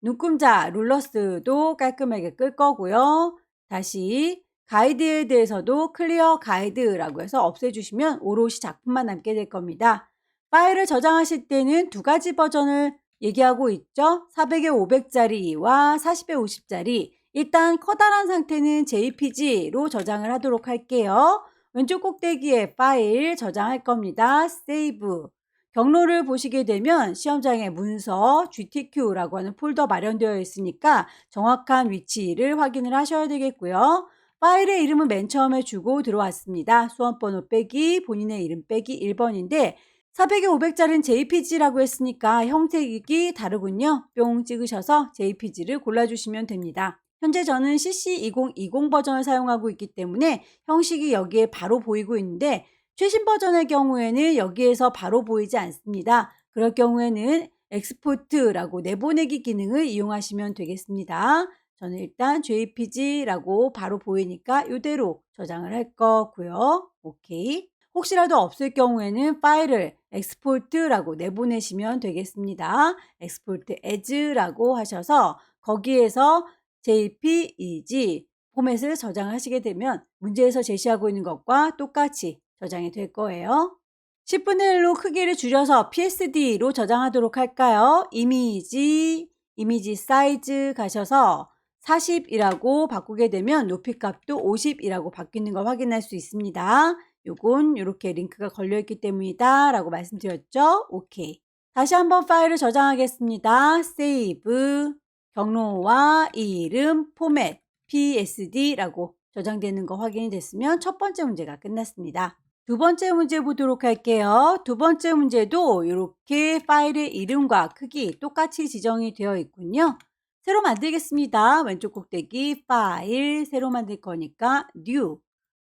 눈금자 룰러스도 깔끔하게 끌 거고요. 다시 가이드에 대해서도 클리어 가이드라고 해서 없애주시면 오롯이 작품만 남게 될 겁니다. 파일을 저장하실 때는 두 가지 버전을 얘기하고 있죠. 400에 500짜리와 40에 50짜리. 일단 커다란 상태는 JPG로 저장을 하도록 할게요. 왼쪽 꼭대기에 파일 저장할 겁니다. 세이브. 경로를 보시게 되면 시험장에 문서 GTQ라고 하는 폴더 마련되어 있으니까 정확한 위치를 확인을 하셔야 되겠고요. 파일의 이름은 맨 처음에 주고 들어왔습니다. 수험번호 빼기 본인의 이름 빼기 1번인데 400에 500짜리는 JPG라고 했으니까 형태이 다르군요. 뿅 찍으셔서 JPG를 골라주시면 됩니다. 현재 저는 CC2020 버전을 사용하고 있기 때문에 형식이 여기에 바로 보이고 있는데 최신 버전의 경우에는 여기에서 바로 보이지 않습니다. 그럴 경우에는 엑스포트라고 내보내기 기능을 이용하시면 되겠습니다. 저는 일단 JPG라고 바로 보이니까 이대로 저장을 할 거고요. 오케이. 혹시라도 없을 경우에는 파일을 엑스포트라고 내보내시면 되겠습니다. 엑스포트 as라고 하셔서 거기에서 JPEG 포맷을 저장하시게 되면 문제에서 제시하고 있는 것과 똑같이 저장이 될 거예요. 10분의 1로 크기를 줄여서 PSD로 저장하도록 할까요? 이미지 사이즈 가셔서 40이라고 바꾸게 되면 높이 값도 50이라고 바뀌는 걸 확인할 수 있습니다. 요건 이렇게 링크가 걸려있기 때문이다 라고 말씀드렸죠. 오케이. 다시 한번 파일을 저장하겠습니다. 세이브, 경로와 이름, 포맷, PSD라고 저장되는 거 확인이 됐으면 첫 번째 문제가 끝났습니다. 두 번째 문제 보도록 할게요. 두 번째 문제도 이렇게 파일의 이름과 크기 똑같이 지정이 되어 있군요. 새로 만들겠습니다. 왼쪽 꼭대기 파일 새로 만들 거니까 new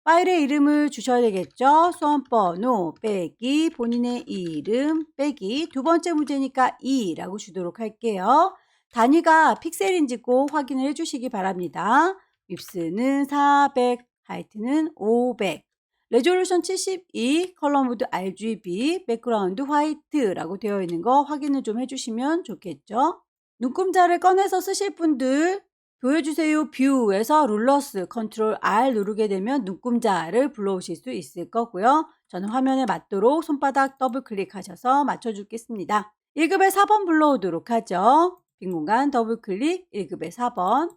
파일의 이름을 주셔야 되겠죠. 수험번호 빼기 본인의 이름 빼기 두 번째 문제니까 2라고 주도록 할게요. 단위가 픽셀인지 꼭 확인을 해주시기 바랍니다. 윕스는 400, 하이트는 500, 레졸루션 72, 컬러 모드 RGB, 백그라운드 화이트라고 되어 있는 거 확인을 좀 해주시면 좋겠죠. 눈금자를 꺼내서 쓰실 분들 보여주세요 뷰에서 룰러스 컨트롤 R 누르게 되면 눈금자를 불러오실 수 있을 거고요. 저는 화면에 맞도록 손바닥 더블 클릭하셔서 맞춰주겠습니다. 1급의 4번 불러오도록 하죠. 빈 공간 더블 클릭 1급의 4번.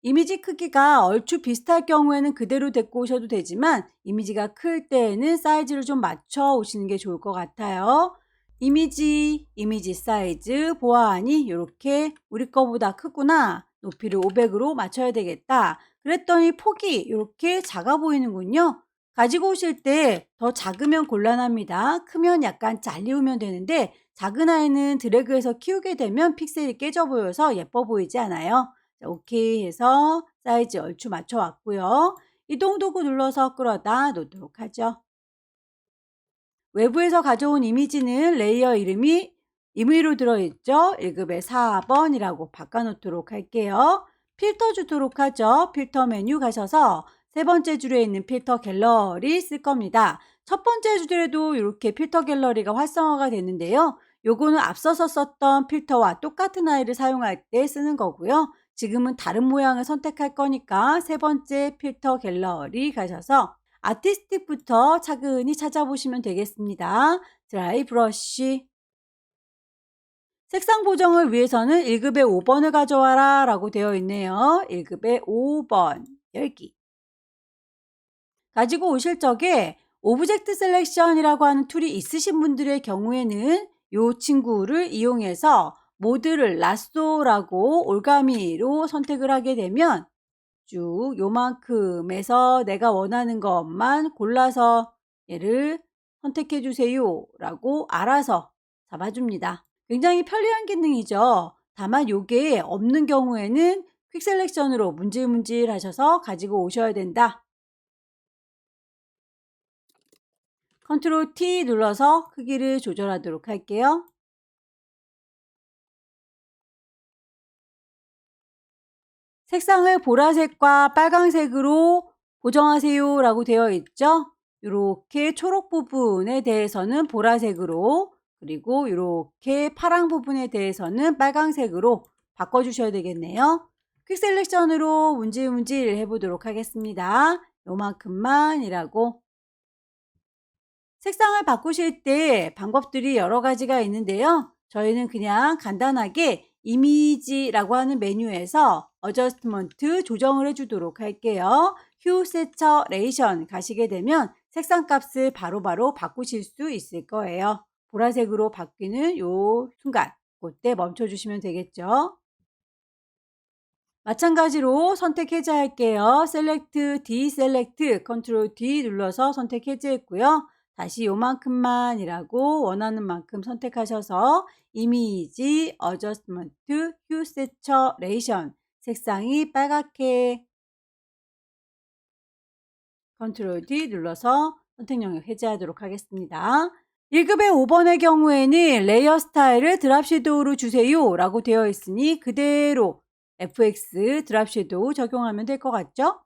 이미지 크기가 얼추 비슷할 경우에는 그대로 데리고 오셔도 되지만 이미지가 클 때에는 사이즈를 좀 맞춰 오시는 게 좋을 것 같아요. 이미지 사이즈 보아하니 이렇게 우리 거보다 크구나. 높이를 500으로 맞춰야 되겠다. 그랬더니 폭이 이렇게 작아 보이는군요. 가지고 오실 때 더 작으면 곤란합니다. 크면 약간 잘리우면 되는데 작은 아이는 드래그해서 키우게 되면 픽셀이 깨져 보여서 예뻐 보이지 않아요. 자, 오케이 해서 사이즈 얼추 맞춰 왔고요. 이동 도구 눌러서 끌어다 놓도록 하죠. 외부에서 가져온 이미지는 레이어 이름이 임의로 들어있죠. 1급의 4번이라고 바꿔놓도록 할게요. 필터 주도록 하죠. 필터 메뉴 가셔서 세 번째 줄에 있는 필터 갤러리 쓸 겁니다. 첫 번째 줄에도 이렇게 필터 갤러리가 활성화가 되는데요. 요거는 앞서서 썼던 필터와 똑같은 아이를 사용할 때 쓰는 거고요. 지금은 다른 모양을 선택할 거니까 세 번째 필터 갤러리 가셔서 아티스틱부터 차근히 찾아보시면 되겠습니다. 드라이 브러쉬. 색상 보정을 위해서는 1급의 5번을 가져와라 라고 되어 있네요. 1급의 5번 열기. 가지고 오실 적에 오브젝트 셀렉션이라고 하는 툴이 있으신 분들의 경우에는 이 친구를 이용해서 모드를 라쏘라고 올가미로 선택을 하게 되면 쭉 요만큼에서 내가 원하는 것만 골라서 얘를 선택해 주세요 라고 알아서 잡아줍니다. 굉장히 편리한 기능이죠. 다만 요게 없는 경우에는 퀵 셀렉션으로 문질문질 하셔서 가지고 오셔야 된다. 컨트롤 T 눌러서 크기를 조절하도록 할게요. 색상을 보라색과 빨강색으로 보정하세요 라고 되어 있죠. 이렇게 초록 부분에 대해서는 보라색으로, 그리고 이렇게 파랑 부분에 대해서는 빨강색으로 바꿔주셔야 되겠네요. 퀵 셀렉션으로 문질문질 해보도록 하겠습니다. 요만큼만이라고. 색상을 바꾸실 때 방법들이 여러 가지가 있는데요. 저희는 그냥 간단하게 이미지라고 하는 메뉴에서 어저스트먼트 조정을 해주도록 할게요. 휴 세처레이션 가시게 되면 색상 값을 바로바로 바꾸실 수 있을 거예요. 보라색으로 바뀌는 요 순간 그때 멈춰주시면 되겠죠. 마찬가지로 선택 해제할게요. 셀렉트, 디셀렉트, 컨트롤 D 눌러서 선택 해제했고요. 다시 요만큼만이라고 원하는 만큼 선택하셔서 이미지, 어저스먼트, 휴 세처레이션 색상이 빨갛게 컨트롤 D 눌러서 선택 영역 해제하도록 하겠습니다. 1급의 5번의 경우에는 레이어 스타일을 드랍 섀도우로 주세요 라고 되어 있으니 그대로 FX 드랍 섀도우 적용하면 될 것 같죠?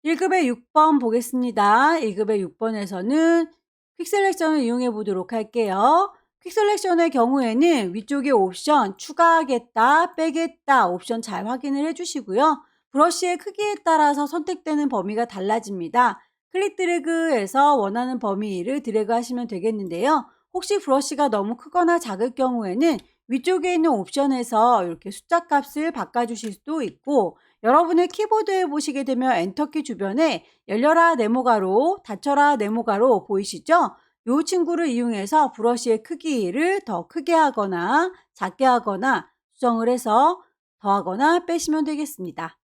1급의 6번 보겠습니다. 1급의 6번에서는 퀵 셀렉션을 이용해 보도록 할게요. 퀵 셀렉션의 경우에는 위쪽에 옵션 추가하겠다, 빼겠다 옵션 잘 확인을 해주시고요. 브러쉬의 크기에 따라서 선택되는 범위가 달라집니다. 클릭 드래그해서 원하는 범위를 드래그 하시면 되겠는데요. 혹시 브러쉬가 너무 크거나 작을 경우에는 위쪽에 있는 옵션에서 이렇게 숫자 값을 바꿔주실 수도 있고, 여러분의 키보드에 보시게 되면 엔터키 주변에 열려라 네모가로, 닫혀라 네모가로 보이시죠? 이 친구를 이용해서 브러쉬의 크기를 더 크게 하거나 작게 하거나 수정을 해서 더하거나 빼시면 되겠습니다.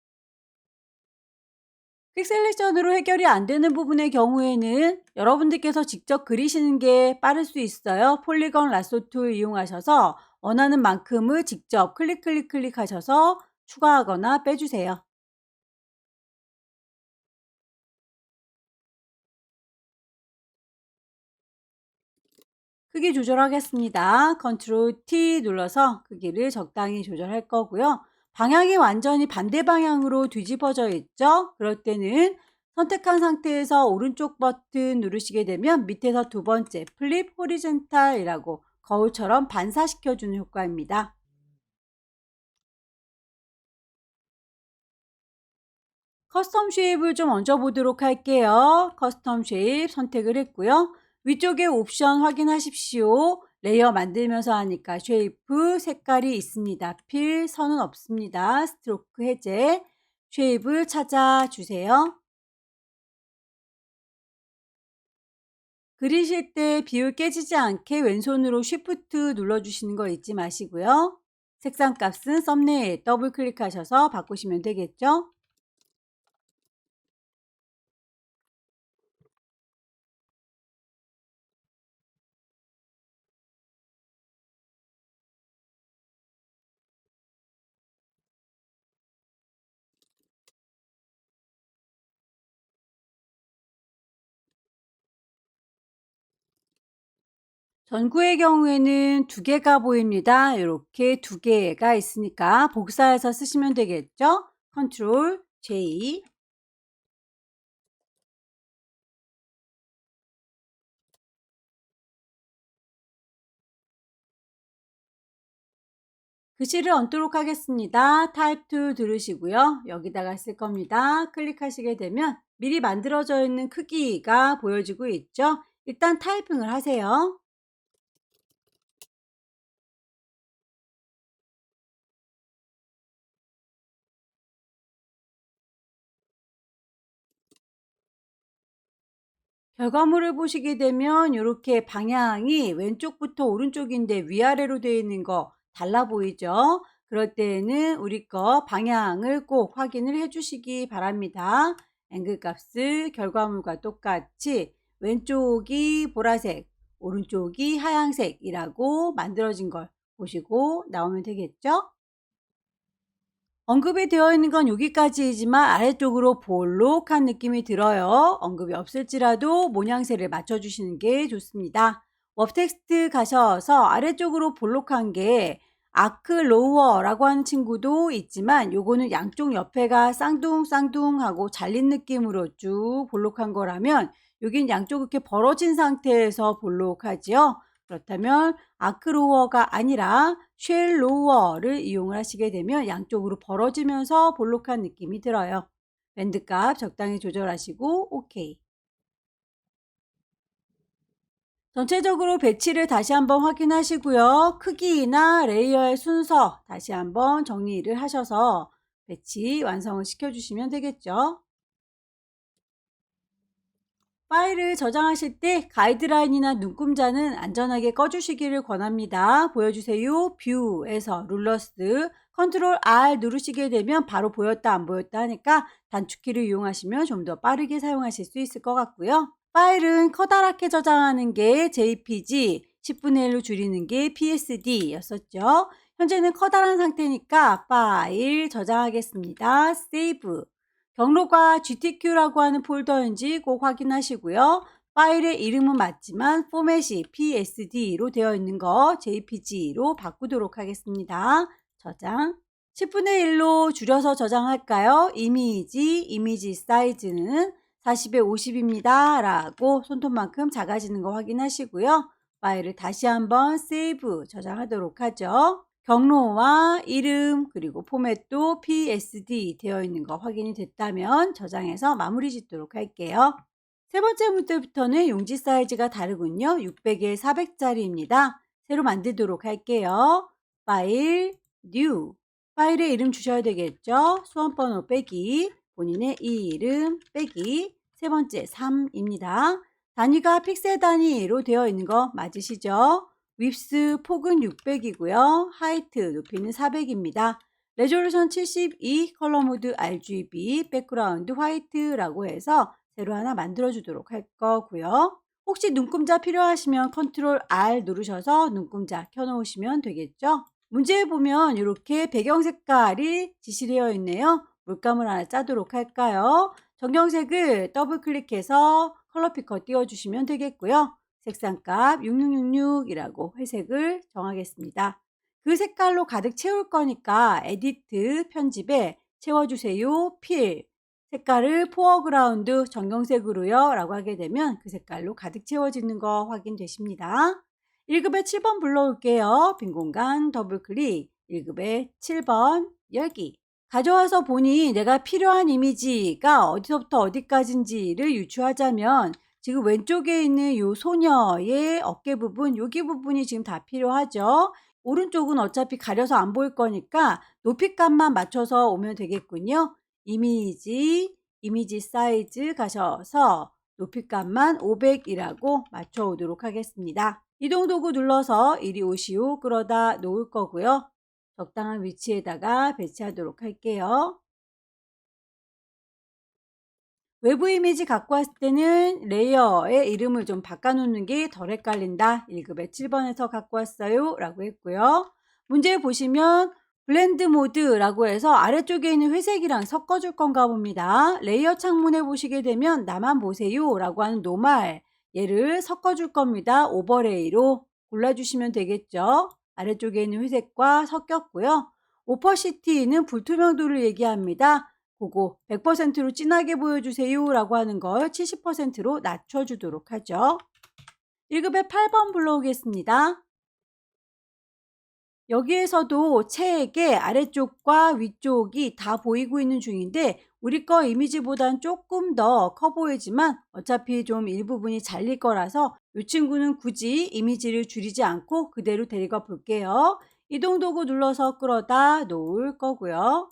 퀵 셀렉션으로 해결이 안 되는 부분의 경우에는 여러분들께서 직접 그리시는 게 빠를 수 있어요. 폴리건 라쏘 툴 이용하셔서 원하는 만큼을 직접 클릭 하셔서 추가하거나 빼주세요. 크기 조절하겠습니다. 컨트롤 T 눌러서 크기를 적당히 조절할 거고요. 방향이 완전히 반대 방향으로 뒤집어져 있죠? 그럴 때는 선택한 상태에서 오른쪽 버튼 누르시게 되면 밑에서 두 번째 플립 호리젠탈이라고 거울처럼 반사시켜주는 효과입니다. 커스텀 쉐입을 좀 얹어보도록 할게요. 커스텀 쉐입 선택을 했고요. 위쪽에 옵션 확인하십시오. 레이어 만들면서 하니까 쉐이프 색깔이 있습니다. 필 선은 없습니다. 스트로크 해제 쉐입을 찾아주세요. 그리실 때 비율 깨지지 않게 왼손으로 쉬프트 눌러주시는 거 잊지 마시고요. 색상 값은 썸네일 더블 클릭하셔서 바꾸시면 되겠죠. 전구의 경우에는 두 개가 보입니다. 이렇게 두 개가 있으니까 복사해서 쓰시면 되겠죠. 컨트롤 J. 글씨를 얹도록 하겠습니다. 타입 툴 누르시고요. 여기다가 쓸 겁니다. 클릭하시게 되면 미리 만들어져 있는 크기가 보여지고 있죠. 일단 타이핑을 하세요. 결과물을 보시게 되면 이렇게 방향이 왼쪽부터 오른쪽인데 위아래로 되어 있는 거 달라 보이죠? 그럴 때에는 우리 거 방향을 꼭 확인을 해 주시기 바랍니다. 앵글 값을 결과물과 똑같이 왼쪽이 보라색, 오른쪽이 하얀색이라고 만들어진 걸 보시고 나오면 되겠죠? 언급이 되어 있는 건 여기까지이지만 아래쪽으로 볼록한 느낌이 들어요. 언급이 없을지라도 모양새를 맞춰주시는 게 좋습니다. 웹 텍스트 가셔서 아래쪽으로 볼록한 게 아크 로워라고 하는 친구도 있지만 요거는 양쪽 옆에가 쌍둥쌍둥하고 잘린 느낌으로 쭉 볼록한 거라면 여긴 양쪽 이렇게 벌어진 상태에서 볼록하지요. 그렇다면 아크로어가 아니라 쉘로어를 이용을 하시게 되면 양쪽으로 벌어지면서 볼록한 느낌이 들어요. 밴드 값 적당히 조절하시고 OK. 전체적으로 배치를 다시 한번 확인하시고요. 크기나 레이어의 순서 다시 한번 정리를 하셔서 배치 완성을 시켜주시면 되겠죠. 파일을 저장하실 때 가이드라인이나 눈금자는 안전하게 꺼주시기를 권합니다. 보여주세요. 뷰에서 룰러스 컨트롤 R 누르시게 되면 바로 보였다 안 보였다 하니까 단축키를 이용하시면 좀 더 빠르게 사용하실 수 있을 것 같고요. 파일은 커다랗게 저장하는 게 JPG, 10분의 1로 줄이는 게 PSD였었죠. 현재는 커다란 상태니까 파일 저장하겠습니다. 세이브. 경로가 GTQ라고 하는 폴더인지 꼭 확인하시고요. 파일의 이름은 맞지만 포맷이 PSD로 되어 있는 거 JPG로 바꾸도록 하겠습니다. 저장. 10분의 1로 줄여서 저장할까요? 이미지 사이즈는 40에 50입니다. 라고 손톱만큼 작아지는 거 확인하시고요. 파일을 다시 한번 세이브 저장하도록 하죠. 경로와 이름 그리고 포맷도 PSD 되어 있는 거 확인이 됐다면 저장해서 마무리 짓도록 할게요. 세 번째 문제부터는 용지 사이즈가 다르군요. 600에 400짜리입니다. 새로 만들도록 할게요. 파일, 뉴. 파일에 이름 주셔야 되겠죠. 수험번호 빼기, 본인의 이름 빼기, 세 번째 3입니다. 단위가 픽셀 단위로 되어 있는 거 맞으시죠? 윕스 폭은 600이고요. 하이트 높이는 400입니다. 레졸루션 72, 컬러 모드 RGB, 백그라운드 화이트라고 해서 새로 하나 만들어 주도록 할 거고요. 혹시 눈금자 필요하시면 컨트롤 R 누르셔서 눈금자 켜놓으시면 되겠죠. 문제에 보면 이렇게 배경 색깔이 지시되어 있네요. 물감을 하나 짜도록 할까요? 정경색을 더블 클릭해서 컬러 피커 띄워주시면 되겠고요. 색상값 6666이라고 회색을 정하겠습니다. 그 색깔로 가득 채울 거니까 에디트 편집에 채워주세요. 필 색깔을 포어그라운드 정경색으로요 라고 하게 되면 그 색깔로 가득 채워지는 거 확인되십니다. 1급에 7번 불러올게요. 빈 공간 더블클릭 1급에 7번 열기 가져와서 보니 내가 필요한 이미지가 어디서부터 어디까지인지를 유추하자면 지금 왼쪽에 있는 이 소녀의 어깨 부분, 여기 부분이 지금 다 필요하죠. 오른쪽은 어차피 가려서 안 보일 거니까 높이값만 맞춰서 오면 되겠군요. 이미지 사이즈 가셔서 높이값만 500이라고 맞춰 오도록 하겠습니다. 이동 도구 눌러서 이리 오시오 끌어다 놓을 거고요. 적당한 위치에다가 배치하도록 할게요. 외부 이미지 갖고 왔을 때는 레이어의 이름을 좀 바꿔놓는 게 덜 헷갈린다. 1급에 7번에서 갖고 왔어요 라고 했고요. 문제 보시면 블렌드 모드라고 해서 아래쪽에 있는 회색이랑 섞어줄 건가 봅니다. 레이어 창문에 보시게 되면 나만 보세요 라고 하는 노말 얘를 섞어줄 겁니다. 오버레이로 골라주시면 되겠죠. 아래쪽에 있는 회색과 섞였고요. 오퍼시티는 불투명도를 얘기합니다. 그거 100%로 진하게 보여주세요 라고 하는 걸 70%로 낮춰주도록 하죠. 1급에 8번 불러오겠습니다. 여기에서도 책의 아래쪽과 위쪽이 다 보이고 있는 중인데 우리 거 이미지보단 조금 더 커 보이지만 어차피 좀 일부분이 잘릴 거라서 이 친구는 굳이 이미지를 줄이지 않고 그대로 데려가 볼게요. 이동 도구 눌러서 끌어다 놓을 거고요.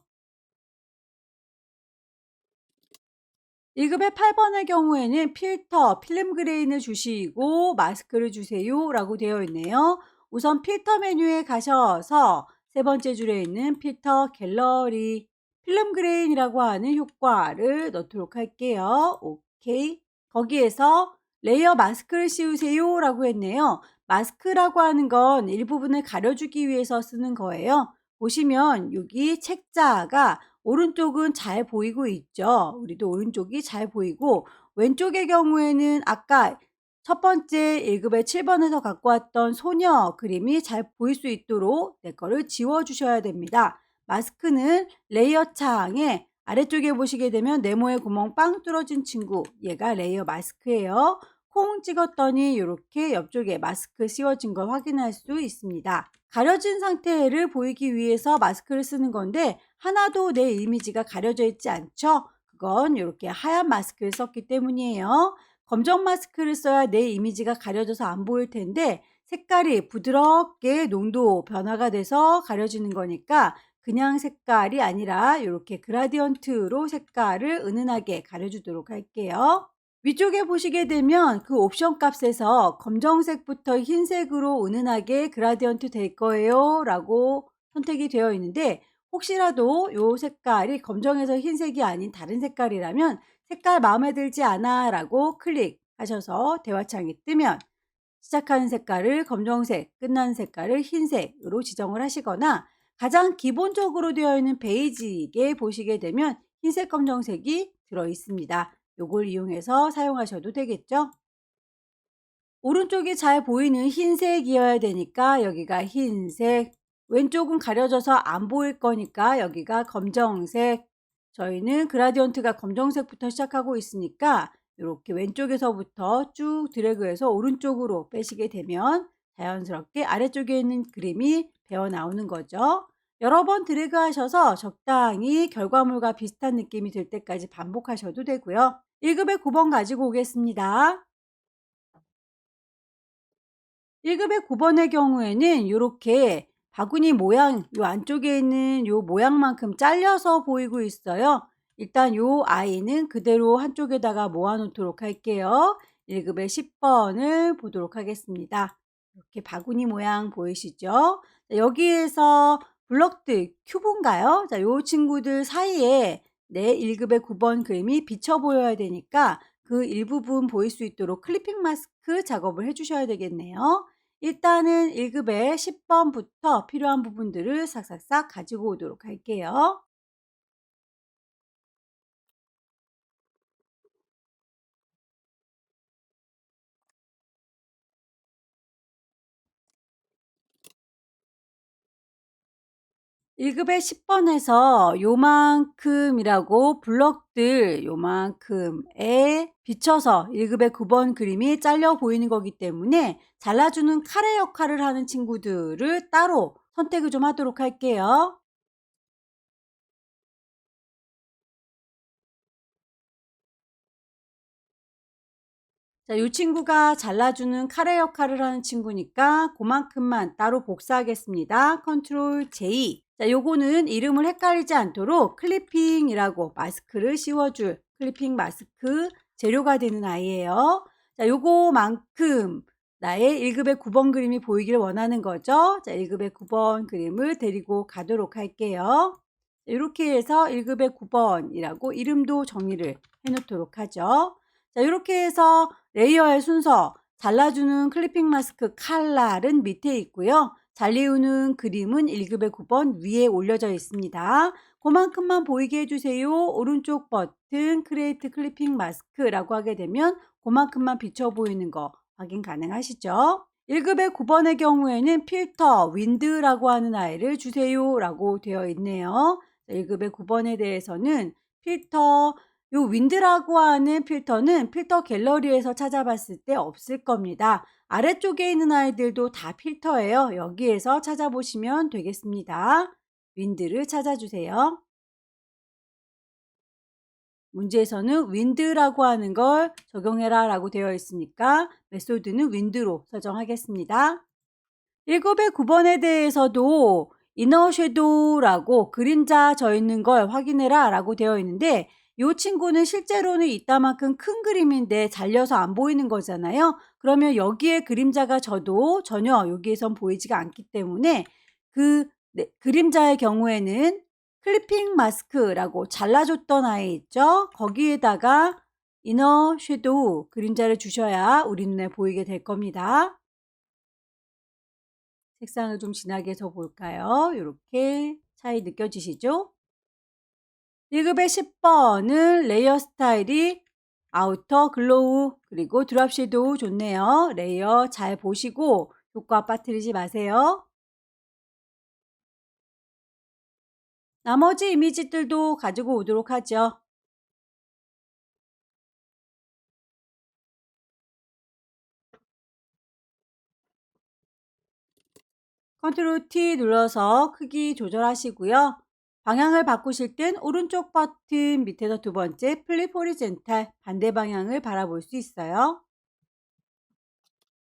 1급의 8번의 경우에는 필터, 필름 그레인을 주시고 마스크를 주세요 라고 되어 있네요. 우선 필터 메뉴에 가셔서 세 번째 줄에 있는 필터 갤러리 필름 그레인이라고 하는 효과를 넣도록 할게요. 오케이. 거기에서 레이어 마스크를 씌우세요 라고 했네요. 마스크라고 하는 건 일부분을 가려주기 위해서 쓰는 거예요. 보시면 여기 책자가 오른쪽은 잘 보이고 있죠. 우리도 오른쪽이 잘 보이고 왼쪽의 경우에는 아까 첫 번째 1급의 7번에서 갖고 왔던 소녀 그림이 잘 보일 수 있도록 내 거를 지워주셔야 됩니다. 마스크는 레이어 창에 아래쪽에 보시게 되면 네모의 구멍 빵 뚫어진 친구 얘가 레이어 마스크예요. 콩 찍었더니 이렇게 옆쪽에 마스크 씌워진 걸 확인할 수 있습니다. 가려진 상태를 보이기 위해서 마스크를 쓰는 건데 하나도 내 이미지가 가려져 있지 않죠? 그건 이렇게 하얀 마스크를 썼기 때문이에요. 검정 마스크를 써야 내 이미지가 가려져서 안 보일 텐데 색깔이 부드럽게 농도 변화가 돼서 가려지는 거니까 그냥 색깔이 아니라 이렇게 그라디언트로 색깔을 은은하게 가려주도록 할게요. 위쪽에 보시게 되면 그 옵션 값에서 검정색부터 흰색으로 은은하게 그라디언트 될 거예요 라고 선택이 되어 있는데 혹시라도 이 색깔이 검정에서 흰색이 아닌 다른 색깔이라면 색깔 마음에 들지 않아 라고 클릭하셔서 대화창이 뜨면 시작하는 색깔을 검정색, 끝나는 색깔을 흰색으로 지정을 하시거나 가장 기본적으로 되어 있는 베이직에 보시게 되면 흰색, 검정색이 들어 있습니다. 요걸 이용해서 사용하셔도 되겠죠. 오른쪽이 잘 보이는 흰색이어야 되니까 여기가 흰색, 왼쪽은 가려져서 안 보일 거니까 여기가 검정색. 저희는 그라디언트가 검정색부터 시작하고 있으니까 이렇게 왼쪽에서부터 쭉 드래그해서 오른쪽으로 빼시게 되면 자연스럽게 아래쪽에 있는 그림이 배어 나오는 거죠. 여러 번 드래그 하셔서 적당히 결과물과 비슷한 느낌이 들 때까지 반복하셔도 되고요. 1급의 9번 가지고 오겠습니다. 1급의 9번의 경우에는 이렇게 바구니 모양, 요 안쪽에 있는 요 모양만큼 잘려서 보이고 있어요. 일단 요 아이는 그대로 한쪽에다가 모아 놓도록 할게요. 1급의 10번을 보도록 하겠습니다. 이렇게 바구니 모양 보이시죠? 여기에서 블럭드 큐브인가요? 자, 요 친구들 사이에 내 1급의 9번 그림이 비쳐 보여야 되니까 그 일부분 보일 수 있도록 클리핑 마스크 작업을 해주셔야 되겠네요. 일단은 1급의 10번부터 필요한 부분들을 싹싹싹 가지고 오도록 할게요. 1급의 10번에서 요만큼이라고 블럭들 요만큼에 비춰서 1급의 9번 그림이 잘려 보이는 거기 때문에 잘라주는 카레 역할을 하는 친구들을 따로 선택을 좀 하도록 할게요. 자, 이 친구가 잘라주는 카레 역할을 하는 친구니까 그만큼만 따로 복사하겠습니다. 컨트롤 J. 자, 요거는 이름을 헷갈리지 않도록 클리핑이라고 마스크를 씌워줄 클리핑 마스크 재료가 되는 아이예요. 자, 요거만큼 나의 1급의 9번 그림이 보이길 원하는 거죠. 자, 1급의 9번 그림을 데리고 가도록 할게요. 이렇게 해서 1급의 9번이라고 이름도 정리를 해 놓도록 하죠. 자, 이렇게 해서 레이어의 순서, 잘라주는 클리핑 마스크 칼날은 밑에 있고요. 잘리우는 그림은 1급의 9번 위에 올려져 있습니다. 그만큼만 보이게 해주세요. 오른쪽 버튼 크리에이트 클리핑 마스크라고 하게 되면 그만큼만 비쳐 보이는 거 확인 가능하시죠? 1급의 9번의 경우에는 필터, 윈드라고 하는 아이를 주세요 라고 되어 있네요. 1급의 9번에 대해서는 필터, 요 윈드라고 하는 필터는 필터 갤러리에서 찾아봤을 때 없을 겁니다. 아래쪽에 있는 아이들도 다 필터예요. 여기에서 찾아보시면 되겠습니다. 윈드를 찾아주세요. 문제에서는 윈드라고 하는 걸 적용해라 라고 되어 있으니까 메소드는 윈드로 설정하겠습니다. 1급의 9번에 대해서도 이너 섀도우라고 그림자 져 있는 걸 확인해라 라고 되어 있는데 이 친구는 실제로는 이따만큼 큰 그림인데 잘려서 안 보이는 거잖아요. 그러면 여기에 그림자가 져도 전혀 여기에선 보이지가 않기 때문에 그 그림자의 경우에는 클리핑 마스크라고 잘라줬던 아이 있죠. 거기에다가 이너 섀도우 그림자를 주셔야 우리 눈에 보이게 될 겁니다. 색상을 좀 진하게 해서 볼까요? 이렇게 차이 느껴지시죠? 1급의 10번은 레이어 스타일이 아우터, 글로우, 그리고 드랍 섀도우 좋네요. 레이어 잘 보시고 효과 빠뜨리지 마세요. 나머지 이미지들도 가지고 오도록 하죠. 컨트롤 T 눌러서 크기 조절하시고요. 방향을 바꾸실 땐 오른쪽 버튼 밑에서 두 번째 플립 호리젠탈 반대 방향을 바라볼 수 있어요.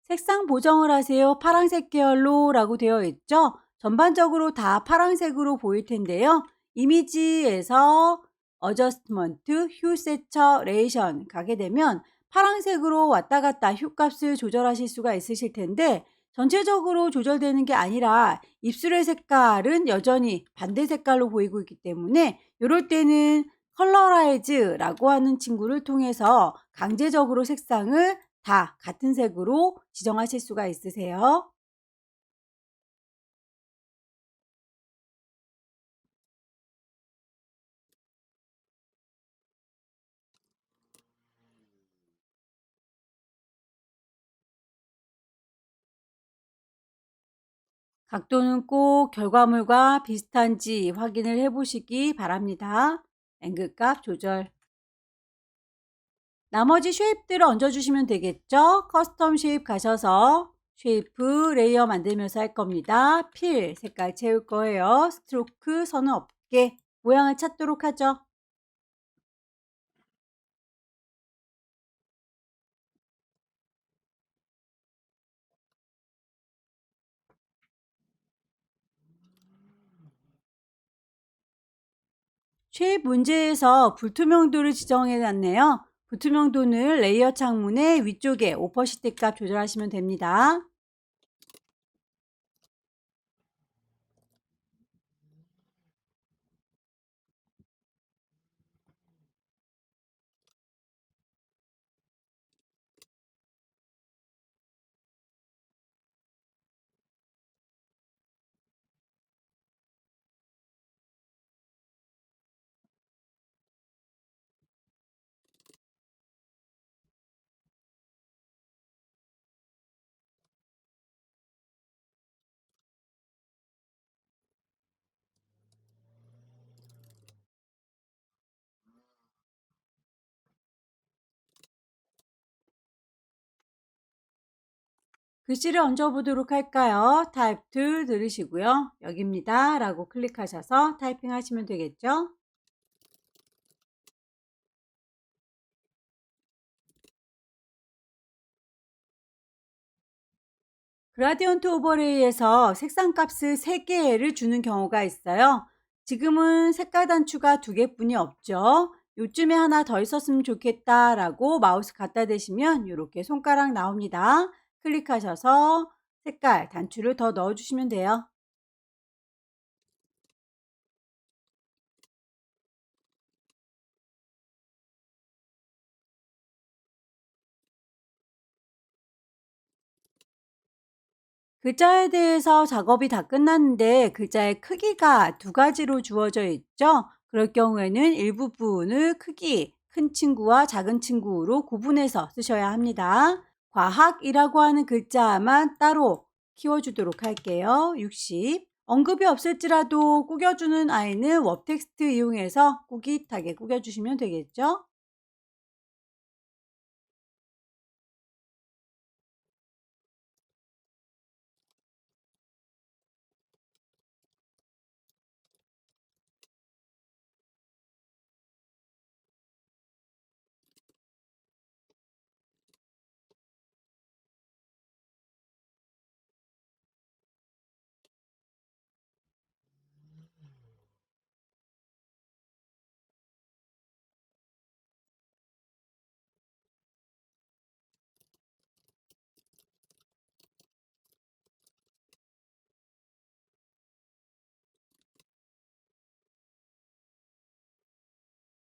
색상 보정을 하세요. 파란색 계열로 라고 되어 있죠. 전반적으로 다 파란색으로 보일 텐데요. 이미지에서 어저스트먼트, 휴 세처레이션 가게 되면 파란색으로 왔다 갔다 휴 값을 조절하실 수가 있으실 텐데 전체적으로 조절되는 게 아니라 입술의 색깔은 여전히 반대 색깔로 보이고 있기 때문에 이럴 때는 컬러라이즈라고 하는 친구를 통해서 강제적으로 색상을 다 같은 색으로 지정하실 수가 있으세요. 각도는 꼭 결과물과 비슷한지 확인을 해 보시기 바랍니다. 앵글 값 조절. 나머지 쉐입들을 얹어주시면 되겠죠? 커스텀 쉐입 가셔서 쉐이프 레이어 만들면서 할 겁니다. 필 색깔 채울 거예요. 스트로크 선은 없게 모양을 찾도록 하죠. 쉐입 문제에서 불투명도를 지정해 놨네요. 불투명도는 레이어 창문의 위쪽에 오퍼시티 값 조절하시면 됩니다. 글씨를 얹어보도록 할까요? 타입 툴 누르시고요. 여기입니다 라고 클릭하셔서 타이핑 하시면 되겠죠? 그라디언트 오버레이에서 색상 값을 3개를 주는 경우가 있어요. 지금은 색깔 단추가 2개뿐이 없죠. 요쯤에 하나 더 있었으면 좋겠다 라고 마우스 갖다 대시면 이렇게 손가락 나옵니다. 클릭하셔서 색깔 단추를 더 넣어주시면 돼요. 글자에 대해서 작업이 다 끝났는데 글자의 크기가 2가지로 주어져 있죠. 그럴 경우에는 일부분을 크기, 큰 친구와 작은 친구로 구분해서 쓰셔야 합니다. 과학이라고 하는 글자만 따로 키워주도록 할게요. 60. 언급이 없을지라도 꾸겨주는 아이는 웹텍스트 이용해서 꾸깃하게 꾸겨주시면 되겠죠.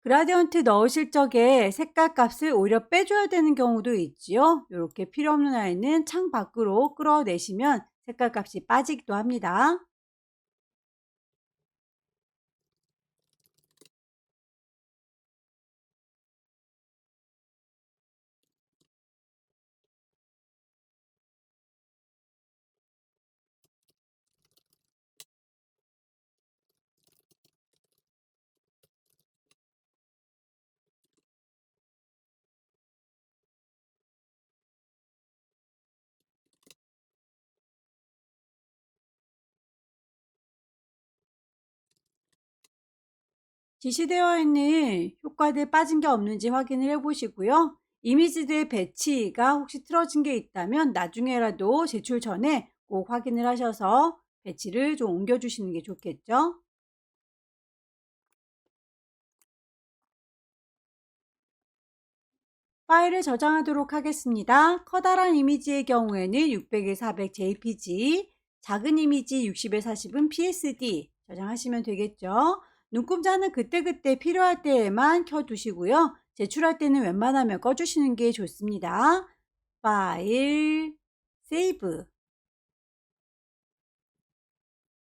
그라디언트 넣으실 적에 색깔 값을 오히려 빼줘야 되는 경우도 있지요. 이렇게 필요 없는 아이는 창 밖으로 끌어내시면 색깔 값이 빠지기도 합니다. 지시되어 있는 효과들 빠진 게 없는지 확인을 해 보시고요. 이미지들 배치가 혹시 틀어진 게 있다면 나중에라도 제출 전에 꼭 확인을 하셔서 배치를 좀 옮겨 주시는 게 좋겠죠. 파일을 저장하도록 하겠습니다. 커다란 이미지의 경우에는 600에 400 JPG, 작은 이미지 60에 40은 PSD 저장하시면 되겠죠. 눈금자는 그때그때 필요할 때에만 켜두시고요. 제출할 때는 웬만하면 꺼주시는 게 좋습니다. 파일, 세이브.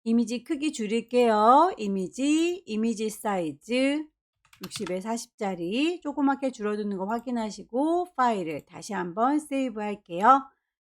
이미지 크기 줄일게요. 이미지 사이즈 60에 40짜리 조그맣게 줄어드는 거 확인하시고 파일을 다시 한번 세이브 할게요.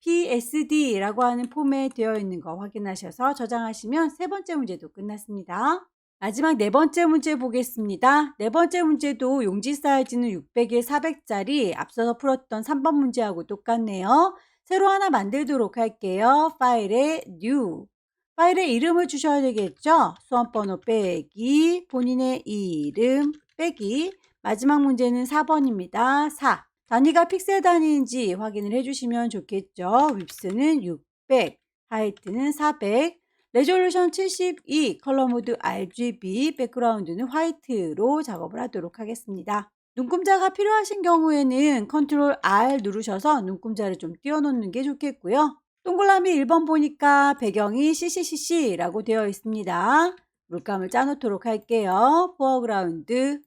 PSD라고 하는 폼에 되어 있는 거 확인하셔서 저장하시면 세 번째 문제도 끝났습니다. 마지막 네 번째 문제 보겠습니다. 네 번째 문제도 용지 사이즈는 600에 400짜리 앞서서 풀었던 3번 문제하고 똑같네요. 새로 하나 만들도록 할게요. 파일에 new. 파일에 이름을 주셔야 되겠죠? 수험번호 빼기, 본인의 이름 빼기. 마지막 문제는 4번입니다. 4. 단위가 픽셀 단위인지 확인을 해주시면 좋겠죠? width는 600, 하이트는 400, 레졸루션 72, 컬러 모드 RGB, 백그라운드는 화이트로 작업을 하도록 하겠습니다. 눈금자가 필요하신 경우에는 컨트롤 R 누르셔서 눈금자를 좀 띄워놓는 게 좋겠고요. 동그라미 1번 보니까 배경이 CCCC라고 되어 있습니다. 물감을 짜놓도록 할게요. 포어그라운드.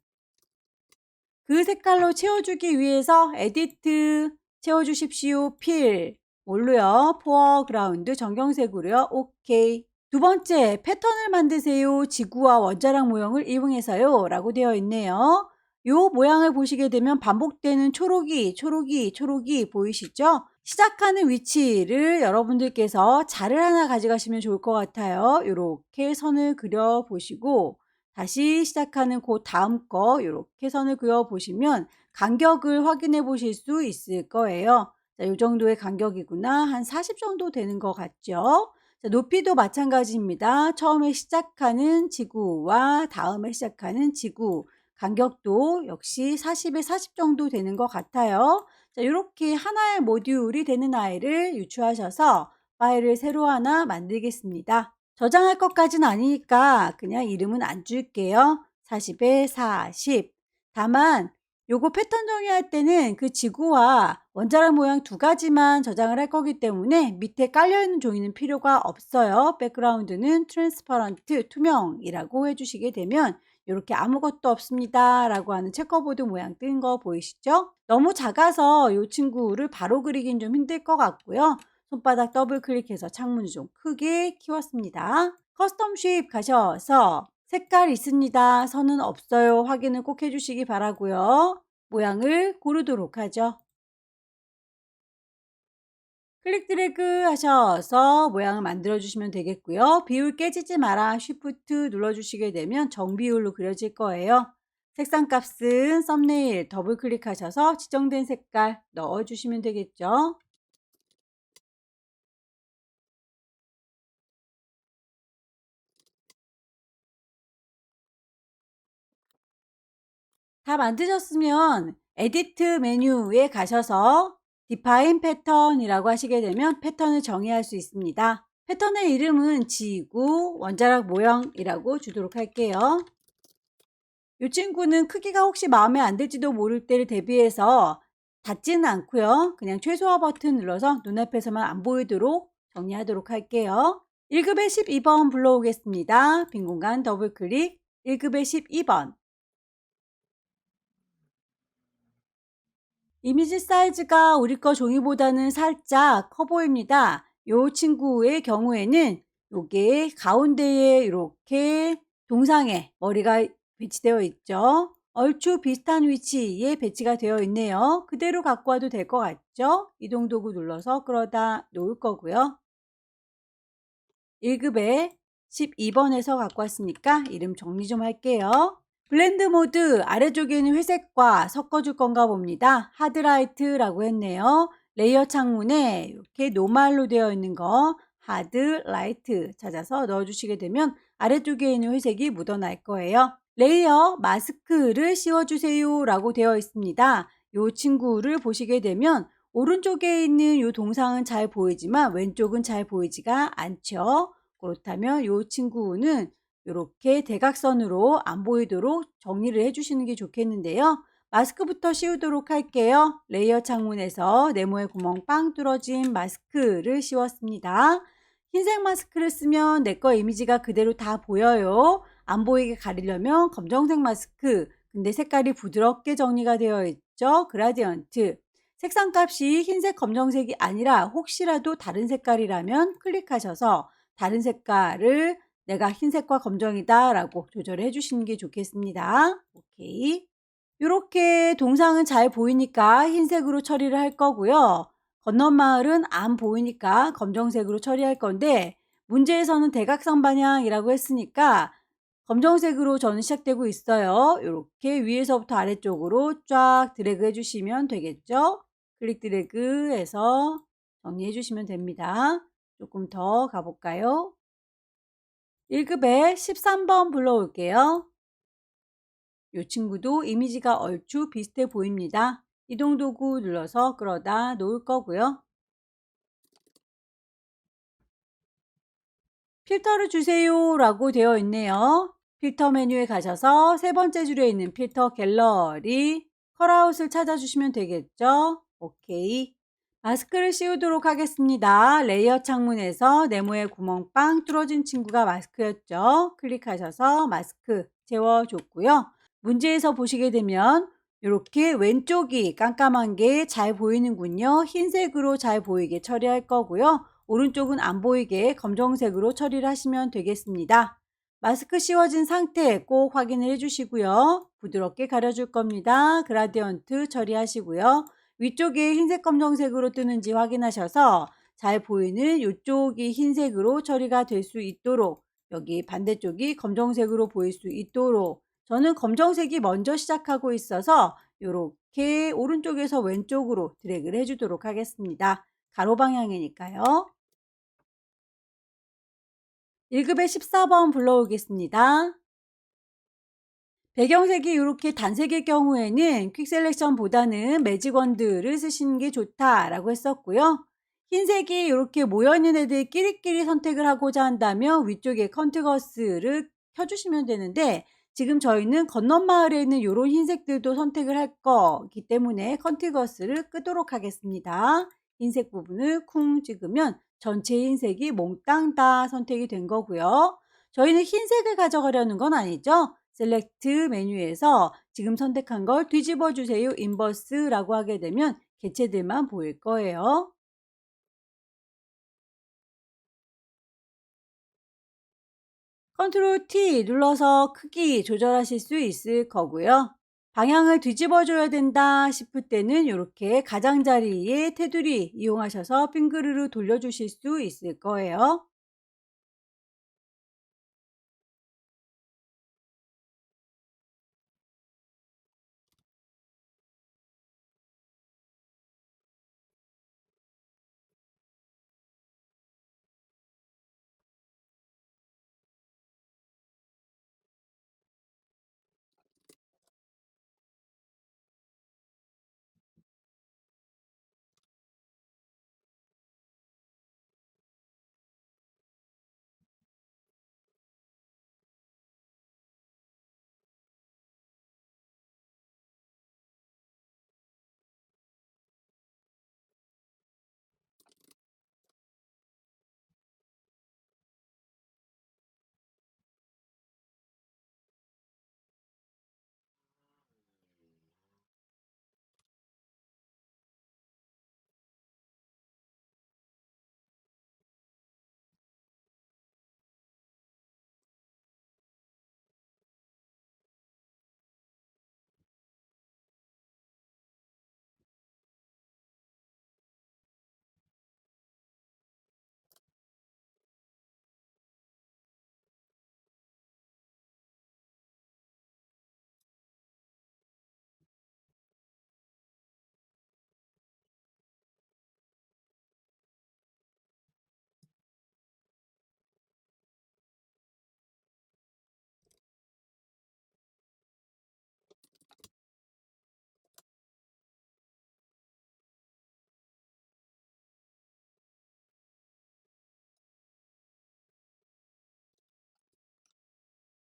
그 색깔로 채워주기 위해서 에디트 채워주십시오. 필. 뭘로요? 포어그라운드 정경색으로요. 오케이. 두 번째, 패턴을 만드세요. 지구와 원자력 모형을 이용해서요. 라고 되어 있네요. 요 모양을 보시게 되면 반복되는 초록이 보이시죠? 시작하는 위치를 여러분들께서 자를 하나 가져가시면 좋을 것 같아요. 이렇게 선을 그려 보시고 다시 시작하는 그 다음 거 이렇게 선을 그려 보시면 간격을 확인해 보실 수 있을 거예요. 자, 요 정도의 간격이구나. 한 40 정도 되는 것 같죠? 자, 높이도 마찬가지입니다. 처음에 시작하는 지구와 다음에 시작하는 지구 간격도 역시 40에 40 정도 되는 것 같아요. 자, 이렇게 하나의 모듈이 되는 아이를 유추하셔서 파일을 새로 하나 만들겠습니다. 저장할 것까지는 아니니까 그냥 이름은 안 줄게요. 40에 40. 다만 요거 패턴 정의할 때는 그 지구와 원자력 모양 두 가지만 저장을 할 거기 때문에 밑에 깔려있는 종이는 필요가 없어요. 백그라운드는 트랜스퍼런트, 투명이라고 해주시게 되면 이렇게 아무것도 없습니다 라고 하는 체커보드 모양 뜬 거 보이시죠? 너무 작아서 이 친구를 바로 그리긴 좀 힘들 것 같고요. 손바닥 더블 클릭해서 창문을 좀 크게 키웠습니다. 커스텀 쉐입 가셔서 색깔 있습니다. 선은 없어요. 확인을 꼭 해주시기 바라고요. 모양을 고르도록 하죠. 클릭 드래그 하셔서 모양을 만들어 주시면 되겠고요. 비율 깨지지 마라 쉬프트 눌러주시게 되면 정비율로 그려질 거예요. 색상 값은 썸네일 더블 클릭하셔서 지정된 색깔 넣어주시면 되겠죠. 다 만드셨으면 에디트 메뉴에 가셔서 디파인 패턴이라고 하시게 되면 패턴을 정의할 수 있습니다. 패턴의 이름은 지구 원자력 모형이라고 주도록 할게요. 이 친구는 크기가 혹시 마음에 안 들지도 모를 때를 대비해서 닫지는 않고요. 그냥 최소화 버튼 눌러서 눈앞에서만 안 보이도록 정리하도록 할게요. 1급에 12번 불러오겠습니다. 빈 공간 더블 클릭 1급에 12번. 이미지 사이즈가 우리 거 종이보다는 살짝 커 보입니다. 이 친구의 경우에는 요게 가운데에 이렇게 동상에 머리가 배치되어 있죠. 얼추 비슷한 위치에 배치가 되어 있네요. 그대로 갖고 와도 될 것 같죠? 이동 도구 눌러서 끌어다 놓을 거고요. 1급에 12번에서 갖고 왔으니까 이름 정리 좀 할게요. 블렌드 모드 아래쪽에는 회색과 섞어줄 건가 봅니다. 하드라이트라고 했네요. 레이어 창문에 이렇게 노말로 되어 있는 거 하드라이트 찾아서 넣어주시게 되면 아래쪽에 있는 회색이 묻어날 거예요. 레이어 마스크를 씌워주세요 라고 되어 있습니다. 이 친구를 보시게 되면 오른쪽에 있는 이 동상은 잘 보이지만 왼쪽은 잘 보이지가 않죠. 그렇다면 이 친구는 이렇게 대각선으로 안 보이도록 정리를 해주시는 게 좋겠는데요. 마스크부터 씌우도록 할게요. 레이어 창문에서 네모의 구멍 빵 뚫어진 마스크를 씌웠습니다. 흰색 마스크를 쓰면 내 거 이미지가 그대로 다 보여요. 안 보이게 가리려면 검정색 마스크. 근데 색깔이 부드럽게 정리가 되어 있죠. 그라디언트. 색상 값이 흰색 검정색이 아니라 혹시라도 다른 색깔이라면 클릭하셔서 다른 색깔을 내가 흰색과 검정이다 라고 조절해 주시는 게 좋겠습니다. 오케이. 이렇게 동상은 잘 보이니까 흰색으로 처리를 할 거고요. 건너마을은 안 보이니까 검정색으로 처리할 건데 문제에서는 대각선 방향이라고 했으니까 검정색으로 저는 시작되고 있어요. 이렇게 위에서부터 아래쪽으로 쫙 드래그 해주시면 되겠죠. 클릭 드래그 해서 정리해 주시면 됩니다. 조금 더 가볼까요? 1급에 13번 불러올게요. 이 친구도 이미지가 얼추 비슷해 보입니다. 이동 도구 눌러서 끌어다 놓을 거고요. 필터를 주세요 라고 되어 있네요. 필터 메뉴에 가셔서 세 번째 줄에 있는 필터 갤러리 컬아웃을 찾아주시면 되겠죠. 오케이. 마스크를 씌우도록 하겠습니다. 레이어 창문에서 네모의 구멍 빵 뚫어진 친구가 마스크였죠. 클릭하셔서 마스크 채워줬고요. 문제에서 보시게 되면 이렇게 왼쪽이 깜깜한 게 잘 보이는군요. 흰색으로 잘 보이게 처리할 거고요. 오른쪽은 안 보이게 검정색으로 처리를 하시면 되겠습니다. 마스크 씌워진 상태 꼭 확인을 해주시고요. 부드럽게 가려줄 겁니다. 그라디언트 처리하시고요. 위쪽에 흰색 검정색으로 뜨는지 확인하셔서 잘 보이는 이쪽이 흰색으로 처리가 될 수 있도록 여기 반대쪽이 검정색으로 보일 수 있도록 저는 검정색이 먼저 시작하고 있어서 이렇게 오른쪽에서 왼쪽으로 드래그를 해주도록 하겠습니다. 가로 방향이니까요. 1급의 14번 불러오겠습니다. 배경색이 이렇게 단색일 경우에는 퀵 셀렉션보다는 매직원드를 쓰시는 게 좋다라고 했었고요. 흰색이 이렇게 모여있는 애들 끼리끼리 선택을 하고자 한다면 위쪽에 컨트거스를 켜주시면 되는데, 지금 저희는 건넌마을에 있는 이런 흰색들도 선택을 할 거기 때문에 컨트거스를 끄도록 하겠습니다. 흰색 부분을 쿵 찍으면 전체 흰색이 몽땅 다 선택이 된 거고요. 저희는 흰색을 가져가려는 건 아니죠. 셀렉트 메뉴에서 지금 선택한 걸 뒤집어 주세요. 인버스라고 하게 되면 개체들만 보일 거예요. 컨트롤 T 눌러서 크기 조절하실 수 있을 거고요. 방향을 뒤집어 줘야 된다 싶을 때는 이렇게 가장자리에 테두리 이용하셔서 핑크르르 돌려주실 수 있을 거예요.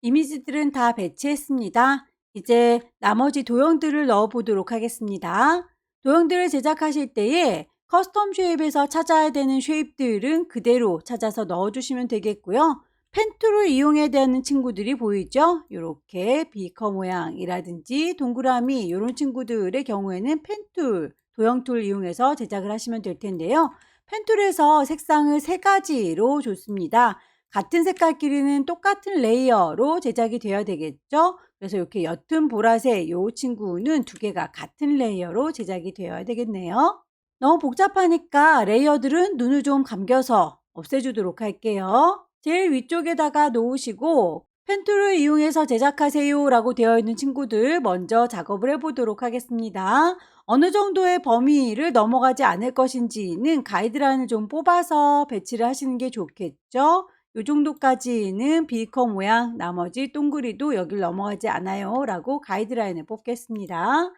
이미지들은 다 배치했습니다. 이제 나머지 도형들을 넣어 보도록 하겠습니다. 도형들을 제작하실 때에 커스텀 쉐입에서 찾아야 되는 쉐입들은 그대로 찾아서 넣어 주시면 되겠고요. 펜 툴을 이용해야 되는 친구들이 보이죠? 이렇게 비커 모양이라든지 동그라미 이런 친구들의 경우에는 펜 툴, 도형 툴 이용해서 제작을 하시면 될 텐데요. 펜 툴에서 색상을 세 가지로 줬습니다. 같은 색깔끼리는 똑같은 레이어로 제작이 되어야 되겠죠. 그래서 이렇게 옅은 보라색 이 친구는 두 개가 같은 레이어로 제작이 되어야 되겠네요. 너무 복잡하니까 레이어들은 눈을 좀 감겨서 없애주도록 할게요. 제일 위쪽에다가 놓으시고 펜 툴을 이용해서 제작하세요 라고 되어 있는 친구들 먼저 작업을 해보도록 하겠습니다. 어느 정도의 범위를 넘어가지 않을 것인지는 가이드라인을 좀 뽑아서 배치를 하시는 게 좋겠죠. 이 정도까지는 비커 모양, 나머지 동그리도 여길 넘어가지 않아요 라고 가이드라인을 뽑겠습니다.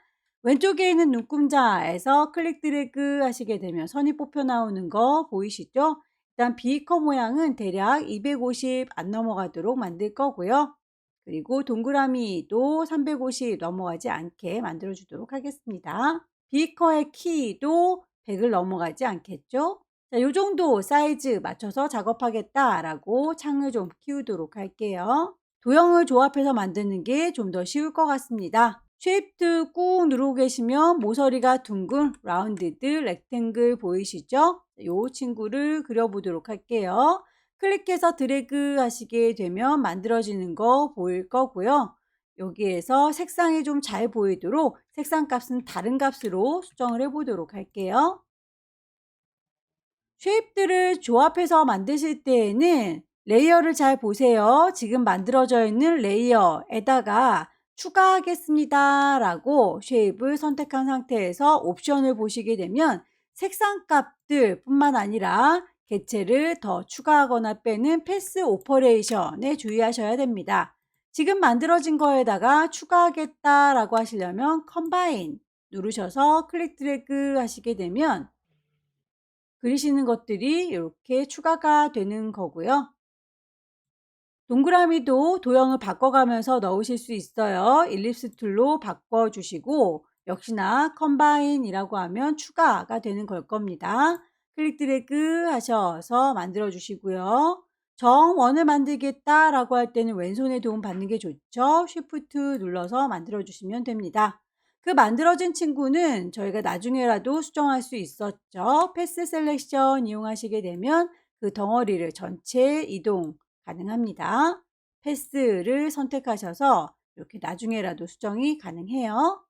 왼쪽에 있는 눈금자에서 클릭 드래그 하시게 되면 선이 뽑혀 나오는 거 보이시죠? 일단 비커 모양은 대략 250 안 넘어가도록 만들 거고요. 그리고 동그라미도 350 넘어가지 않게 만들어 주도록 하겠습니다. 비커의 키도 100을 넘어가지 않겠죠? 자, 요 정도 사이즈 맞춰서 작업하겠다라고 창을 좀 키우도록 할게요. 도형을 조합해서 만드는 게 좀 더 쉬울 것 같습니다. 쉐입트 꾹 누르고 계시면 모서리가 둥근 라운드드 렉탱글 보이시죠? 요 친구를 그려보도록 할게요. 클릭해서 드래그 하시게 되면 만들어지는 거 보일 거고요. 여기에서 색상이 좀 잘 보이도록 색상 값은 다른 값으로 수정을 해보도록 할게요. 쉐입들을 조합해서 만드실 때에는 레이어를 잘 보세요. 지금 만들어져 있는 레이어에다가 추가하겠습니다 라고 쉐입을 선택한 상태에서 옵션을 보시게 되면 색상 값들 뿐만 아니라 개체를 더 추가하거나 빼는 패스 오퍼레이션에 주의하셔야 됩니다. 지금 만들어진 거에다가 추가하겠다 라고 하시려면 컴바인 누르셔서 클릭 드래그 하시게 되면 그리시는 것들이 이렇게 추가가 되는 거고요. 동그라미도 도형을 바꿔가면서 넣으실 수 있어요. 일립스 툴로 바꿔주시고 역시나 컴바인이라고 하면 추가가 되는 걸 겁니다. 클릭 드래그 하셔서 만들어 주시고요. 정원을 만들겠다 라고 할 때는 왼손의 도움 받는 게 좋죠. 쉬프트 눌러서 만들어 주시면 됩니다. 그 만들어진 친구는 저희가 나중에라도 수정할 수 있었죠. 패스 셀렉션 이용하시게 되면 그 덩어리를 전체 이동 가능합니다. 패스를 선택하셔서 이렇게 나중에라도 수정이 가능해요.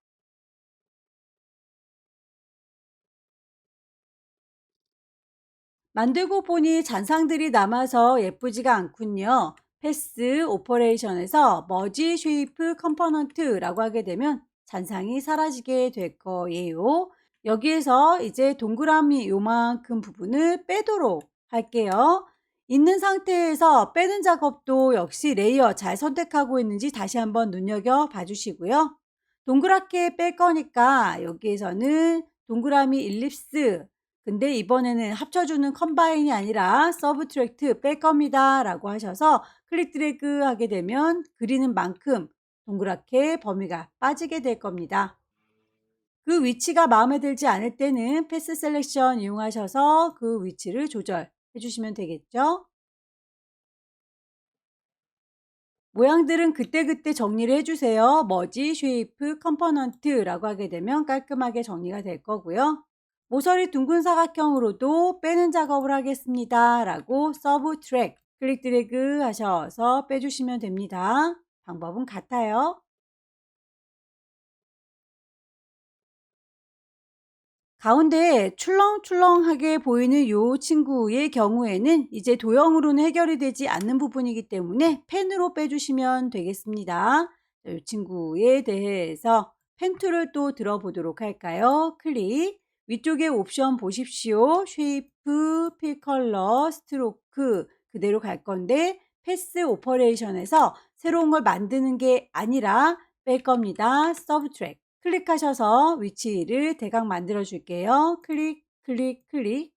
만들고 보니 잔상들이 남아서 예쁘지가 않군요. 패스 오퍼레이션에서 머지 쉐이프 컴포넌트라고 하게 되면 잔상이 사라지게 될 거예요. 여기에서 이제 동그라미 요만큼 부분을 빼도록 할게요. 있는 상태에서 빼는 작업도 역시 레이어 잘 선택하고 있는지 다시 한번 눈여겨 봐주시고요. 동그랗게 뺄 거니까 여기에서는 동그라미 일립스 근데 이번에는 합쳐주는 컴바인이 아니라 서브트랙트 뺄 겁니다 라고 하셔서 클릭 드래그 하게 되면 그리는 만큼 동그랗게 범위가 빠지게 될 겁니다. 그 위치가 마음에 들지 않을 때는 패스 셀렉션 이용하셔서 그 위치를 조절해 주시면 되겠죠. 모양들은 그때그때 정리를 해주세요. 머지, 쉐이프, 컴포넌트라고 하게 되면 깔끔하게 정리가 될 거고요. 모서리 둥근 사각형으로도 빼는 작업을 하겠습니다. 라고 서브 트랙 클릭 드래그 하셔서 빼주시면 됩니다. 방법은 같아요. 가운데 출렁출렁하게 보이는 이 친구의 경우에는 이제 도형으로는 해결이 되지 않는 부분이기 때문에 펜으로 빼주시면 되겠습니다. 이 친구에 대해서 펜 툴을 또 들어보도록 할까요? 클릭. 위쪽에 옵션 보십시오. 쉐이프, 필 컬러, 스트로크 그대로 갈 건데 패스 오퍼레이션에서 새로운 걸 만드는 게 아니라 뺄 겁니다. 서브트랙. 클릭하셔서 위치를 대강 만들어 줄게요. 클릭, 클릭, 클릭.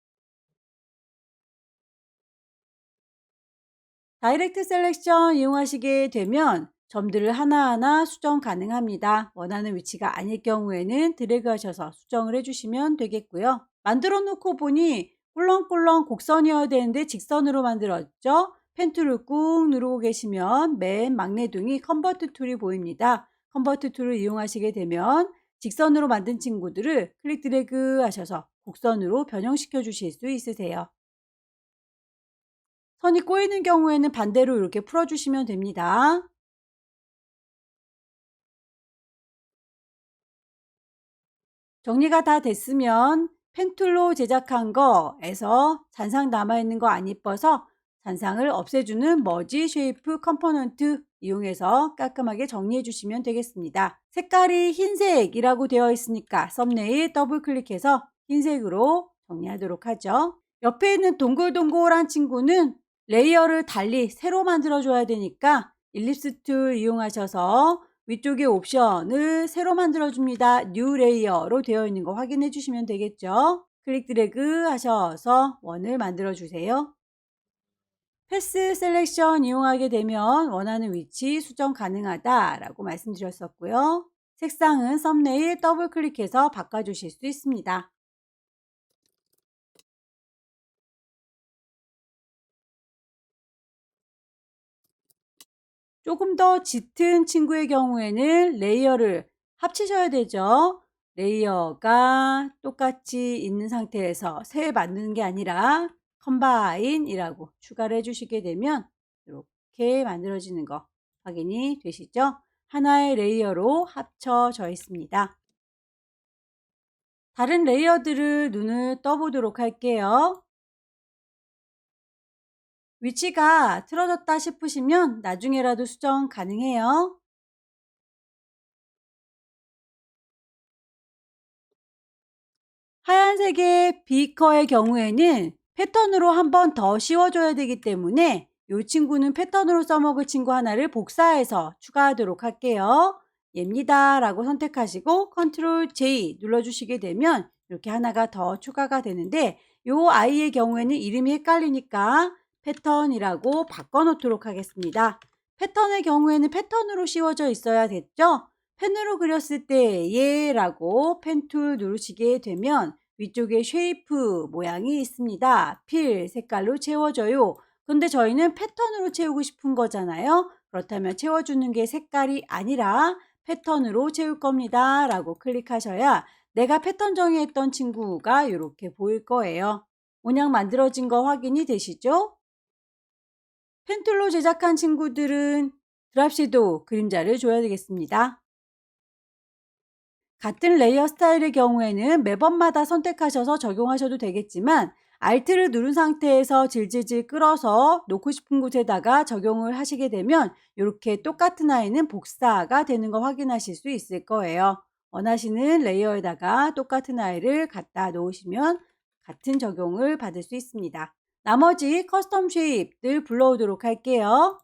다이렉트 셀렉션 이용하시게 되면 점들을 하나하나 수정 가능합니다. 원하는 위치가 아닐 경우에는 드래그 하셔서 수정을 해주시면 되겠고요. 만들어 놓고 보니 꿀렁꿀렁 곡선이어야 되는데 직선으로 만들었죠. 펜 툴을 꾹 누르고 계시면 맨 막내둥이 컨버트 툴이 보입니다. 컨버트 툴을 이용하시게 되면 직선으로 만든 친구들을 클릭 드래그 하셔서 곡선으로 변형시켜 주실 수 있으세요. 선이 꼬이는 경우에는 반대로 이렇게 풀어주시면 됩니다. 정리가 다 됐으면 펜툴로 제작한 거에서 잔상 남아있는 거 안 이뻐서 잔상을 없애주는 머지 쉐이프 컴포넌트 이용해서 깔끔하게 정리해 주시면 되겠습니다. 색깔이 흰색이라고 되어 있으니까 썸네일 더블 클릭해서 흰색으로 정리하도록 하죠. 옆에 있는 동글동글한 친구는 레이어를 달리 새로 만들어 줘야 되니까 일립스 툴 이용하셔서 위쪽에 옵션을 새로 만들어 줍니다. 뉴 레이어로 되어 있는 거 확인해 주시면 되겠죠. 클릭 드래그 하셔서 원을 만들어 주세요. 패스 셀렉션 이용하게 되면 원하는 위치 수정 가능하다라고 말씀드렸었고요. 색상은 썸네일 더블 클릭해서 바꿔주실 수 있습니다. 조금 더 짙은 친구의 경우에는 레이어를 합치셔야 되죠. 레이어가 똑같이 있는 상태에서 새 만드는 게 아니라 컴바인이라고 추가를 해주시게 되면 이렇게 만들어지는 거 확인이 되시죠? 하나의 레이어로 합쳐져 있습니다. 다른 레이어들을 눈을 떠보도록 할게요. 위치가 틀어졌다 싶으시면 나중에라도 수정 가능해요. 하얀색의 비커의 경우에는 패턴으로 한 번 더 씌워줘야 되기 때문에 이 친구는 패턴으로 써먹을 친구 하나를 복사해서 추가하도록 할게요. 얘입니다 라고 선택하시고 컨트롤 J 눌러주시게 되면 이렇게 하나가 더 추가가 되는데 이 아이의 경우에는 이름이 헷갈리니까 패턴이라고 바꿔놓도록 하겠습니다. 패턴의 경우에는 패턴으로 씌워져 있어야 됐죠? 펜으로 그렸을 때 얘라고 펜 툴 누르시게 되면 위쪽에 쉐이프 모양이 있습니다. 필 색깔로 채워져요. 근데 저희는 패턴으로 채우고 싶은 거잖아요. 그렇다면 채워주는 게 색깔이 아니라 패턴으로 채울 겁니다. 라고 클릭하셔야 내가 패턴 정의했던 친구가 이렇게 보일 거예요. 모양 만들어진 거 확인이 되시죠? 펜툴로 제작한 친구들은 드랍 섀도우 그림자를 줘야 되겠습니다. 같은 레이어 스타일의 경우에는 매번마다 선택하셔서 적용하셔도 되겠지만 Alt를 누른 상태에서 질질질 끌어서 놓고 싶은 곳에다가 적용을 하시게 되면 이렇게 똑같은 아이는 복사가 되는 거 확인하실 수 있을 거예요. 원하시는 레이어에다가 똑같은 아이를 갖다 놓으시면 같은 적용을 받을 수 있습니다. 나머지 커스텀 쉐입들 불러오도록 할게요.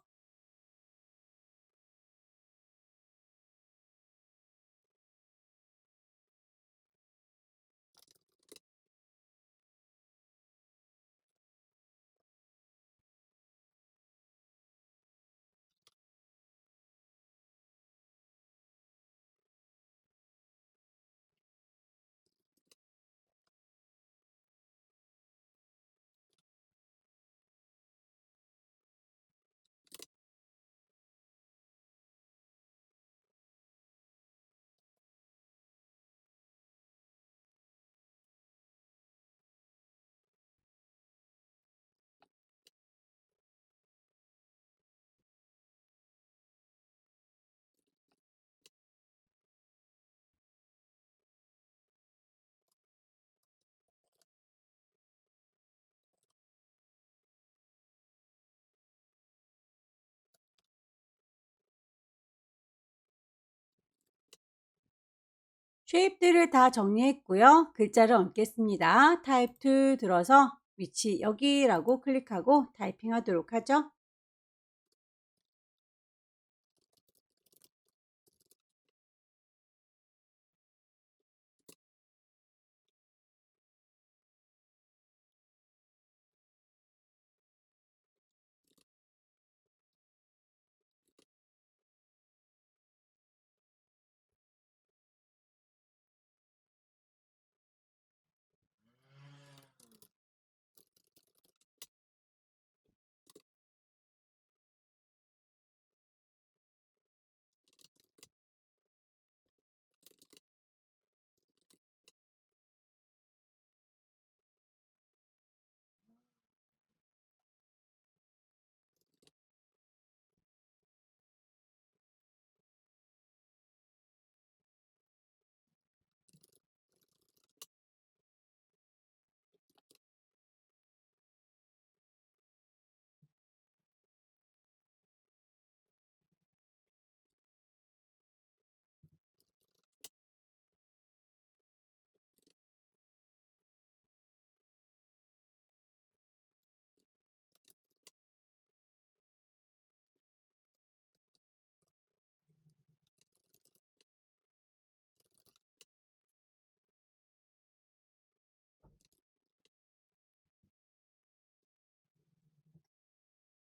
쉐입들을 다 정리했고요. 글자를 얹겠습니다. 타입 툴 들어서 위치 여기라고 클릭하고 타이핑 하도록 하죠.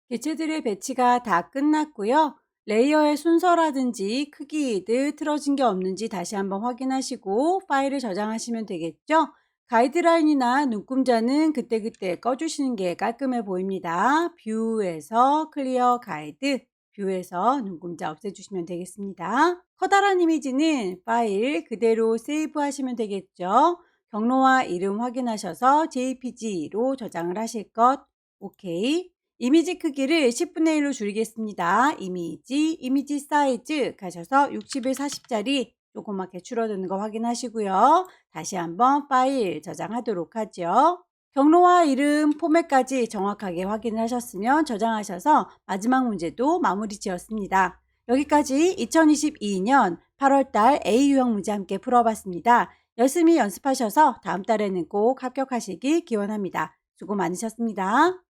개체들의 배치가 다 끝났고요. 레이어의 순서라든지 크기들 틀어진 게 없는지 다시 한번 확인하시고 파일을 저장하시면 되겠죠. 가이드라인이나 눈금자는 그때그때 꺼주시는 게 깔끔해 보입니다. 뷰에서 클리어 가이드, 뷰에서 눈금자 없애주시면 되겠습니다. 커다란 이미지는 파일 그대로 세이브 하시면 되겠죠. 경로와 이름 확인하셔서 JPG로 저장을 하실 것, 오케이. 이미지 크기를 10분의 1로 줄이겠습니다. 이미지 사이즈 가셔서 60에 40짜리 조그맣게 줄어드는 거 확인하시고요. 다시 한번 파일 저장하도록 하죠. 경로와 이름, 포맷까지 정확하게 확인을 하셨으면 저장하셔서 마지막 문제도 마무리 지었습니다. 여기까지 2022년 8월달 A 유형 문제 함께 풀어봤습니다. 열심히 연습하셔서 다음 달에는 꼭 합격하시기 기원합니다. 수고 많으셨습니다.